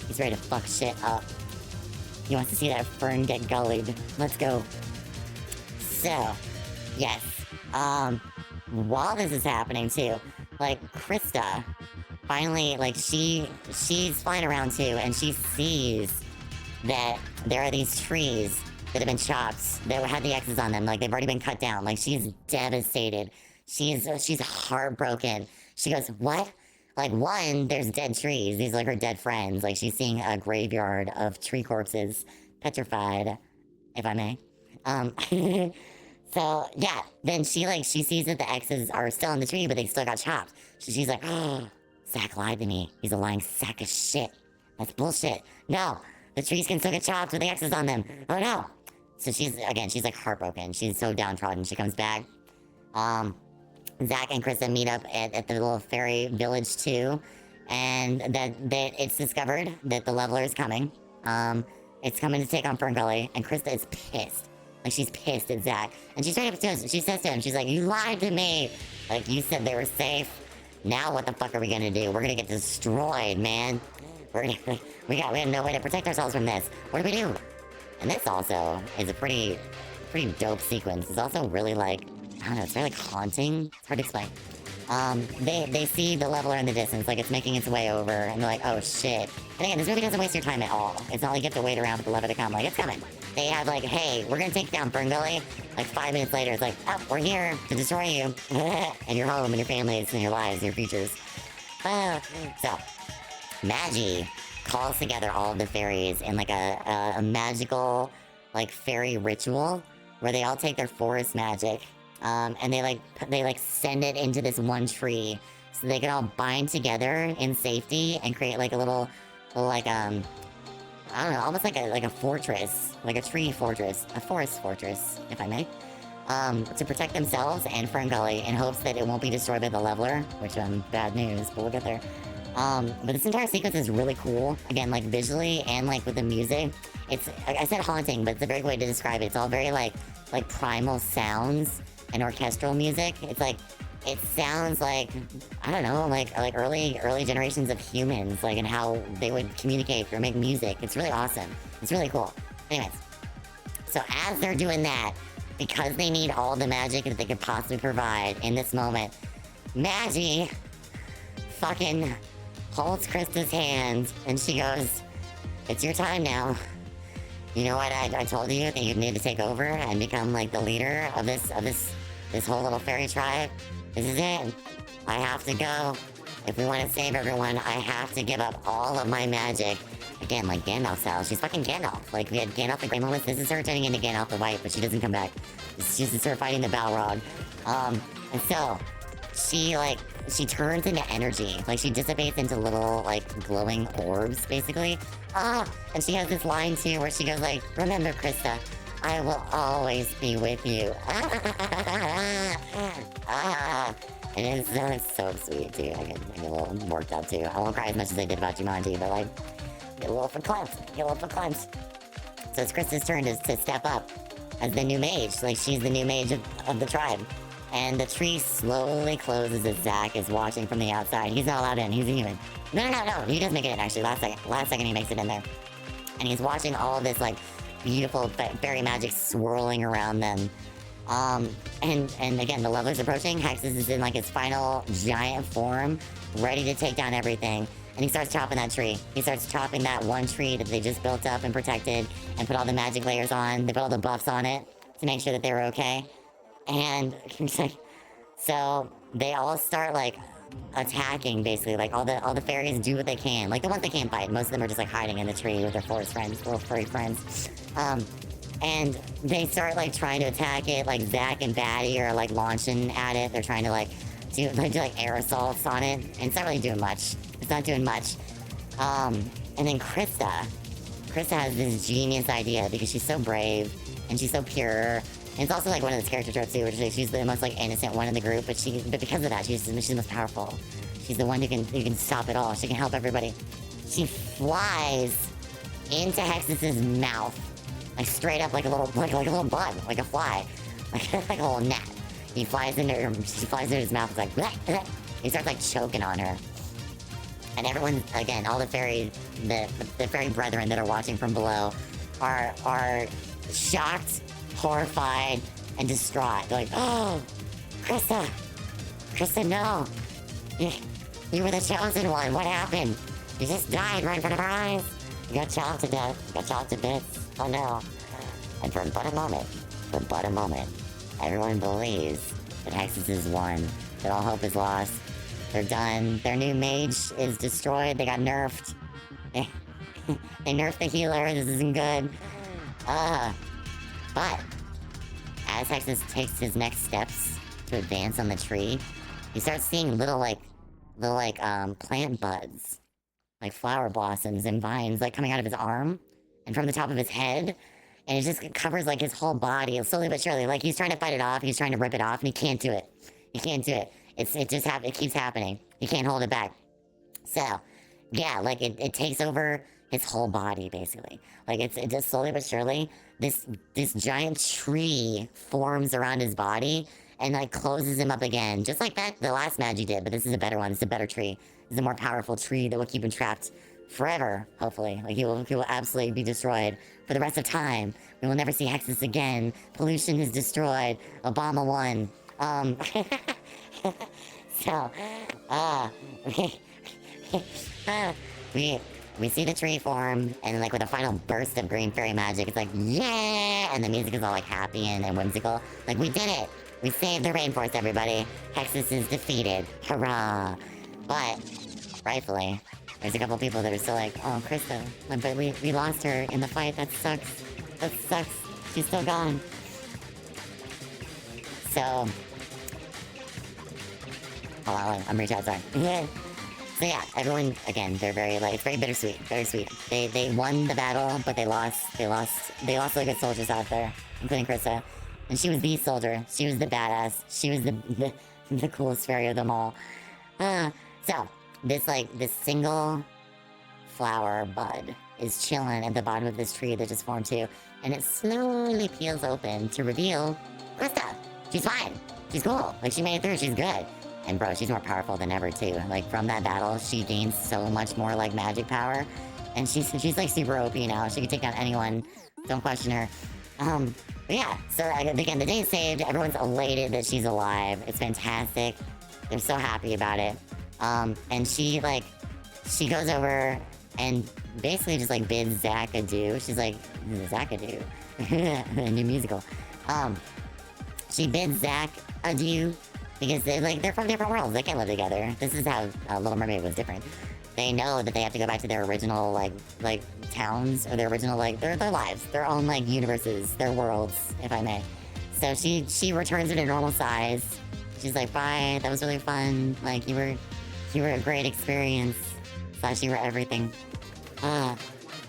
He's ready to fuck shit up. He wants to see that Fern get gullied. Let's go. So, yes, while this is happening too, like, Krista, finally, like, she's flying around too, and she sees that there are these trees that have been chopped, that had the X's on them, like, they've already been cut down. Like, she's devastated. She's heartbroken. She goes, what? Like, one, there's dead trees. These are, like, her dead friends. Like, she's seeing a graveyard of tree corpses, petrified, if I may. So, yeah, then she sees that the X's are still in the tree, but they still got chopped. So she's like, oh, Zach lied to me. He's a lying sack of shit. That's bullshit. No, the trees can still get chopped with the X's on them. Oh, no. So she's like heartbroken. She's so downtrodden. She comes back. Zach and Krista meet up at the little fairy village too. And that it's discovered that the leveler is coming. It's coming to take on FernGully, and Krista is pissed. Like, she's pissed at Zach. And she straight up she says to him, she's like, you lied to me. Like, you said they were safe. Now what the fuck are we gonna do? We're gonna get destroyed, man. We have no way to protect ourselves from this. What do we do? And this also is a pretty dope sequence. It's also really like, I don't know, it's very like haunting. It's hard to explain. They see the leveler in the distance, like it's making its way over, and they're like, oh shit. And again, this movie doesn't waste your time at all. It's not like you have to wait around for the lever to come, like, it's coming. They have like, hey, we're gonna take down FernGully. Like 5 minutes later, it's like, oh, we're here to destroy you. And your home, and your families, and your lives, and your futures. So, Maggie calls together all of the fairies in like a magical, like, fairy ritual, where they all take their forest magic, and they send it into this one tree, so they can all bind together in safety and create like a little like, I don't know, almost like a fortress, like a tree fortress, a forest fortress, if I may, to protect themselves and FernGully in hopes that it won't be destroyed by the leveler, which, bad news, but we'll get there. But this entire sequence is really cool. Again, like visually and like with the music. It's, I said haunting, but it's a very good way to describe it. It's all very like primal sounds and orchestral music. It's like, it sounds like, I don't know, like early generations of humans, like, and how they would communicate or make music. It's really awesome. It's really cool. Anyways, so as they're doing that, because they need all the magic that they could possibly provide in this moment, Maggie fucking holds Krista's hand and she goes, "It's your time now. You know what I told you that you need to take over and become like the leader of this whole little fairy tribe? This is it. I have to go. If we want to save everyone, I have to give up all of my magic." Again, like Gandalf style. She's fucking Gandalf. Like, we had Gandalf the Grey Moments. This is her turning into Gandalf the White, but she doesn't come back. It's just her fighting the Balrog. And so, she turns into energy. Like, she dissipates into little, like, glowing orbs, basically. And she has this line, too, where she goes like, "Remember, Krista, I will always be with you." And it's so sweet, too. I get a little worked up, too. I won't cry as much as I did about Jumanji, but, like, get a little verklempt. So it's Krista's turn to step up as the new mage. Like, she's the new mage of the tribe. And the tree slowly closes as Zach is watching from the outside. He's not allowed in. He's a human. No. He does make it in, actually. Last second he makes it in there. And he's watching all of this, like, beautiful fairy magic swirling around them. And again, the leveler's approaching. Hexus is in, like, his final giant form, ready to take down everything. And he starts chopping that tree. He starts chopping that one tree that they just built up and protected and put all the magic layers on. They put all the buffs on it to make sure that they were okay. And so they all start, like, attacking, basically. Like, all the fairies do what they can. Like, the ones that can't fight, most of them are just, like, hiding in the tree with their forest friends, little furry friends. And they start, like, trying to attack it. Like, Zach and Batty are, like, launching at it. They're trying to, like, do air assaults on it. And it's not really doing much. It's not doing much. And then Krista has this genius idea because she's so brave and she's so pure. And it's also like one of those character tropes too, which is like she's the most like innocent one in the group, but because of that, she's the most powerful. She's the one who can stop it all. She can help everybody. She flies into Hexus's mouth, like straight up like a little bug, like a fly, like a little gnat. She flies into his mouth. It's like bleh, bleh. He starts like choking on her. And everyone, again, all the fairy brethren that are watching from below are shocked, horrified, and distraught. They're like, "Oh, Krista, no. You were the chosen one. What happened? You just died right in front of our eyes. You got chopped to death. You got chopped to bits. Oh no." And for but a moment, everyone believes that Hexus is won, that all hope is lost. They're done. Their new mage is destroyed. They got nerfed. They nerfed the healer. This isn't good. But as Hexus takes his next steps to advance on the tree, he starts seeing little plant buds, like flower blossoms and vines, like coming out of his arm and from the top of his head, and it just covers like his whole body, slowly but surely. Like he's trying to fight it off. He's trying to rip it off, and he can't do it. It keeps happening. He can't hold it back. So, yeah, like it takes over his whole body, basically. Like it just slowly but surely, this giant tree forms around his body and like closes him up again, just like the last Magi did. But this is a better one. It's a better tree. This is a more powerful tree that will keep him trapped forever. Hopefully, like he will absolutely be destroyed for the rest of time. We will never see Hexus again. Pollution is destroyed. Obama won. So, we see the tree form, and like with a final burst of green fairy magic, it's like, yeah! And the music is all like happy and whimsical. Like, we did it! We saved the rainforest, everybody! Hexus is defeated. Hurrah! But, rightfully, there's a couple people that are still like, "Oh, Krista, but we lost her in the fight. That sucks. That sucks. She's still gone." So, hold on, I'm reaching out, sorry. So yeah, everyone, again, they're very, like, it's very bittersweet, very sweet. They won the battle, but they lost like good soldiers out there, including Krista. And she was the soldier, she was the badass, she was the coolest fairy of them all. So, this single flower bud is chilling at the bottom of this tree that just formed too, and it slowly peels open to reveal Krista. She's fine. She's cool. Like, she made it through. She's good. And bro, she's more powerful than ever too. Like, from that battle, she gains so much more like magic power, and she's like super OP now. She can take down anyone. Don't question her. But yeah. So again, the day's saved. Everyone's elated that she's alive. It's fantastic. They're so happy about it. And she goes over and basically just like bids Zach adieu. She's like, Zach adieu. A new musical. She bids Zach adieu because they're from different worlds. They can't live together. This is how Little Mermaid was different. They know that they have to go back to their original like towns, or their original their lives, their own like universes, their worlds, if I may. So she returns to their normal size. She's like, bye, that was really fun. Like, you were a great experience. / you were everything.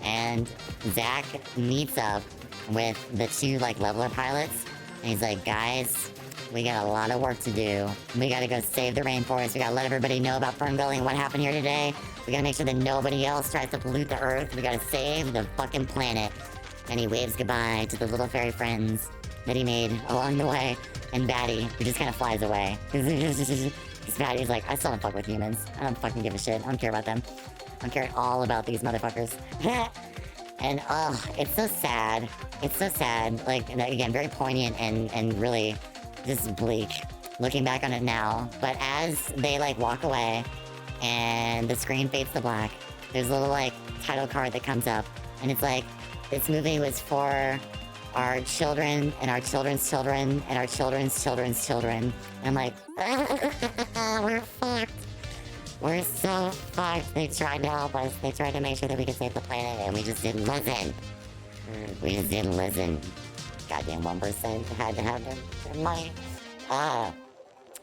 And Zach meets up with the two leveler pilots, and he's like, guys, we got a lot of work to do. We gotta go save the rainforest. We gotta let everybody know about FernGully and what happened here today. We gotta make sure that nobody else tries to pollute the earth. We gotta save the fucking planet. And he waves goodbye to the little fairy friends that he made along the way. And Batty, who just kind of flies away. Because Batty's like, I still don't fuck with humans. I don't fucking give a shit. I don't care about them. I don't care at all about these motherfuckers. And, it's so sad. It's so sad. Like, again, very poignant and really just bleak. Looking back on it now. But as they, walk away, and the screen fades to black, there's a little, title card that comes up. And it's like, this movie was for our children, and our children's children, and our children's children's children. And I'm like, we're fucked. We're so fucked. They tried to help us. They tried to make sure that we could save the planet, and we just didn't listen. We just didn't listen. Goddamn 1% had to have their money. Oh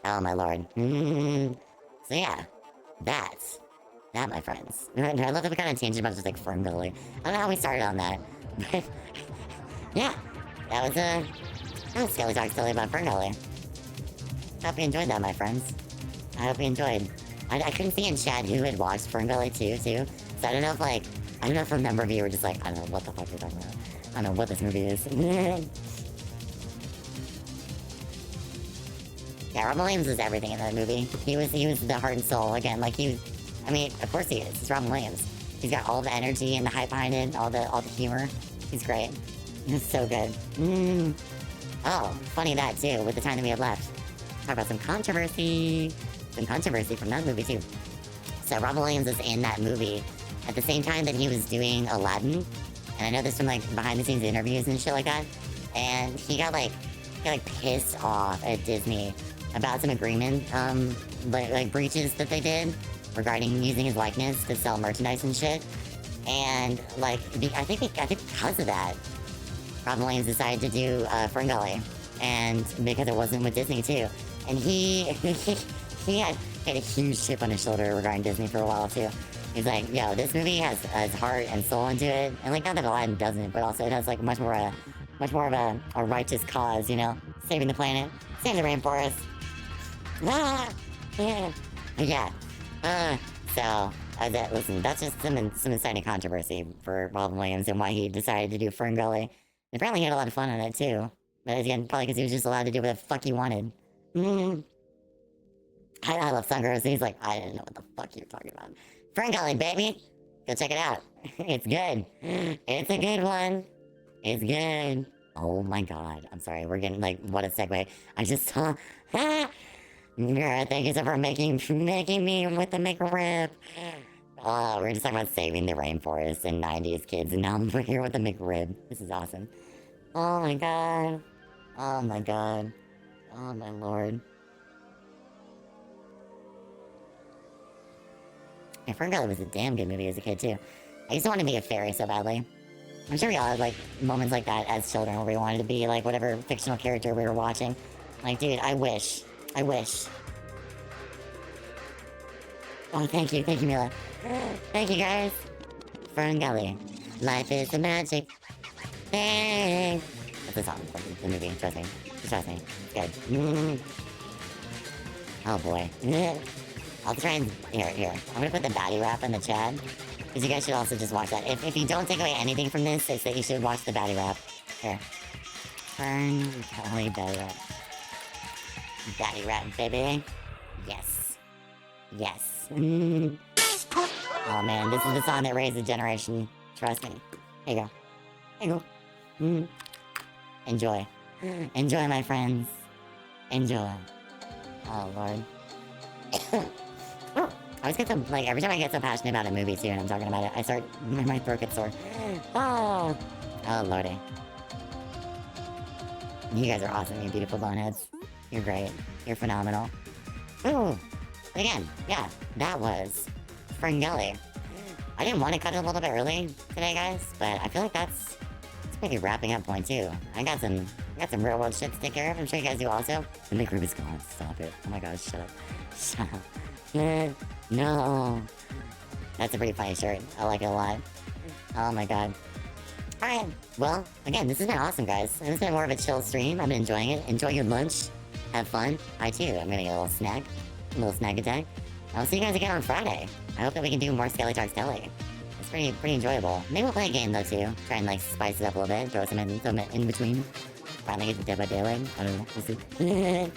my lord. So yeah, that, my friends. I love that we kind of changed about just FernGully. I don't know how we started on that, but yeah, that was Skelly Talk Silly about FernGully. Hope you enjoyed that, my friends. I hope you enjoyed. I couldn't see in chat who had watched FernGully too. So I don't know if a member of you were just like, I don't know what the fuck you're talking about. I don't know what this movie is. Yeah, Robin Williams was everything in that movie. He was the heart and soul again. Of course he is. It's Robin Williams. He's got all the energy and the hype behind it, all the humor. He's great. He's so good. Oh, funny that too, with the time that we have left. Talk about some controversy from that movie too. So Robin Williams is in that movie at the same time that he was doing Aladdin, and I know this from behind the scenes interviews and shit like that. And he got pissed off at Disney about some agreement breaches that they did regarding using his likeness to sell merchandise and shit. And I think because of that, Robin Williams decided to do FernGully, and because it wasn't with Disney too. And he had a huge chip on his shoulder regarding Disney for a while too. He's like, yo, this movie has heart and soul into it, and not that Aladdin doesn't, but also it has much more of a righteous cause, saving the planet, saving the rainforest. Yeah. So listen, that's just some inciting controversy for Robin Williams and why he decided to do FernGully. Apparently he had a lot of fun on it too, but again, probably because he was just allowed to do what the fuck he wanted. I love Sun Girls. He's like, I didn't know what the fuck you're talking about. FernGully, baby, go check it out. It's good. It's a good one. It's good. Oh my god. I'm sorry. We're getting what a segue. I just saw. Mira, thank you so for making me with the McRib. Oh, we're just talking about saving the rainforest and 90s kids, and now I'm here with the McRib. This is awesome. Oh my god. Oh my god. Oh my lord. And FernGully was a damn good movie as a kid too. I used to want to be a fairy so badly. I'm sure we all had moments like that as children where we wanted to be whatever fictional character we were watching. Dude, I wish. Oh, thank you, Mila. Thank you, guys. FernGully. Life is the magic thing. That's the song, the movie, trust me. It's good. Oh boy. I'll try and... Here. I'm gonna put the baddie rap in the chat. Because you guys should also just watch that. If you don't take away anything from this, it's that you should watch the baddie rap. Here. FernGully baddie rap. Baddie rap, baby. Yes. Yes. Oh man, this is the song that raised the generation. Trust me. Here you go. Here you go. Enjoy. Enjoy, my friends. Enjoy. Oh, Lord. I always get so, like, every time I get so passionate about a movie, too, and I'm talking about it, I start, my throat gets sore. Oh. Oh, Lordy. You guys are awesome, you beautiful boneheads. You're great. You're phenomenal. Ooh. Again, yeah, that was FernGully. I didn't want to cut it a little bit early today, guys, but I feel like that's maybe wrapping up point two. I got some real world shit to take care of. I'm sure you guys do also. The McRib is gone. Stop it. Oh my gosh, shut up. Shut up. No. That's a pretty funny shirt. I like it a lot. Oh my god. Alright, well, again, this has been awesome, guys. This has been more of a chill stream. I've been enjoying it. Enjoy your lunch. Have fun. I too. I'm gonna get a little snack. A little snack attack. I'll see you guys again on Friday. I hope that we can do more Skelly Talks Telly. It's pretty enjoyable. Maybe we'll play a game though too. Try and like spice it up a little bit. Throw some in between. Finally get to Dead by Daylight. I don't know. We'll see.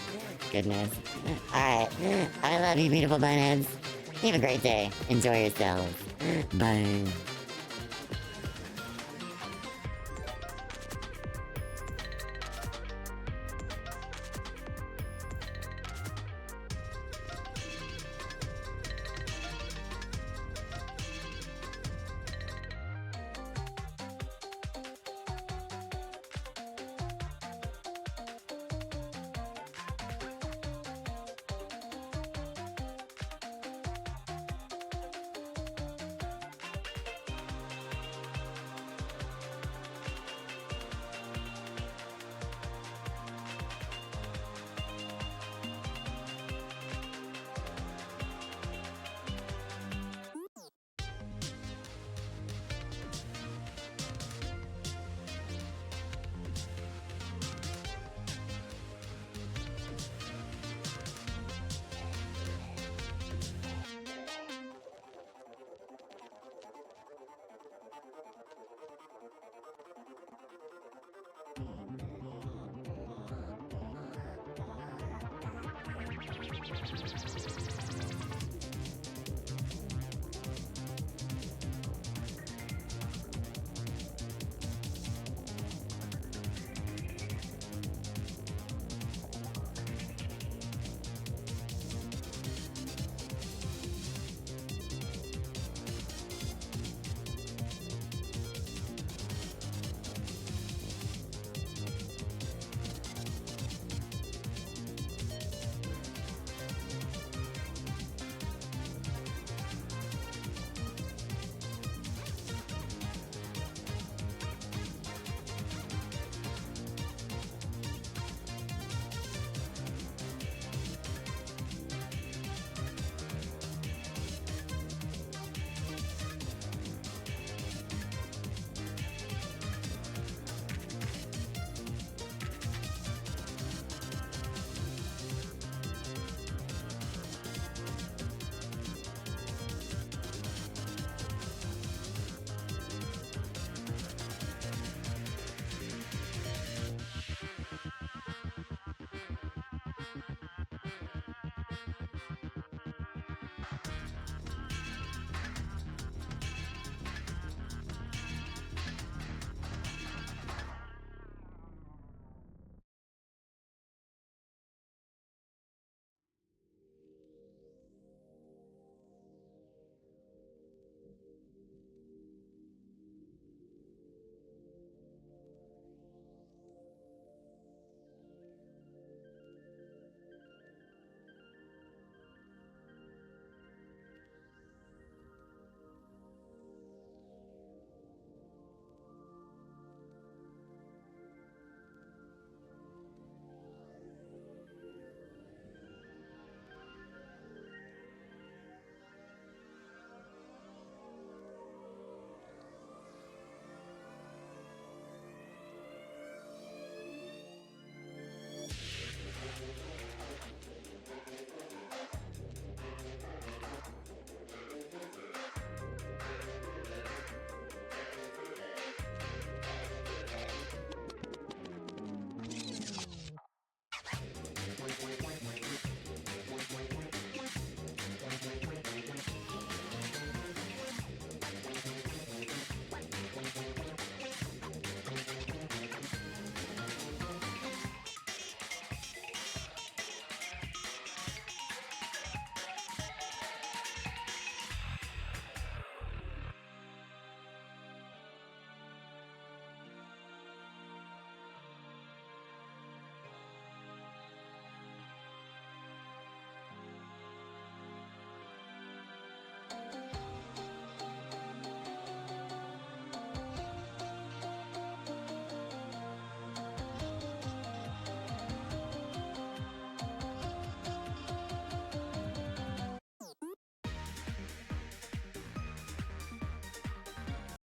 Goodness. Alright. I love you, beautiful bunheads. You have a great day. Enjoy yourselves. Bye.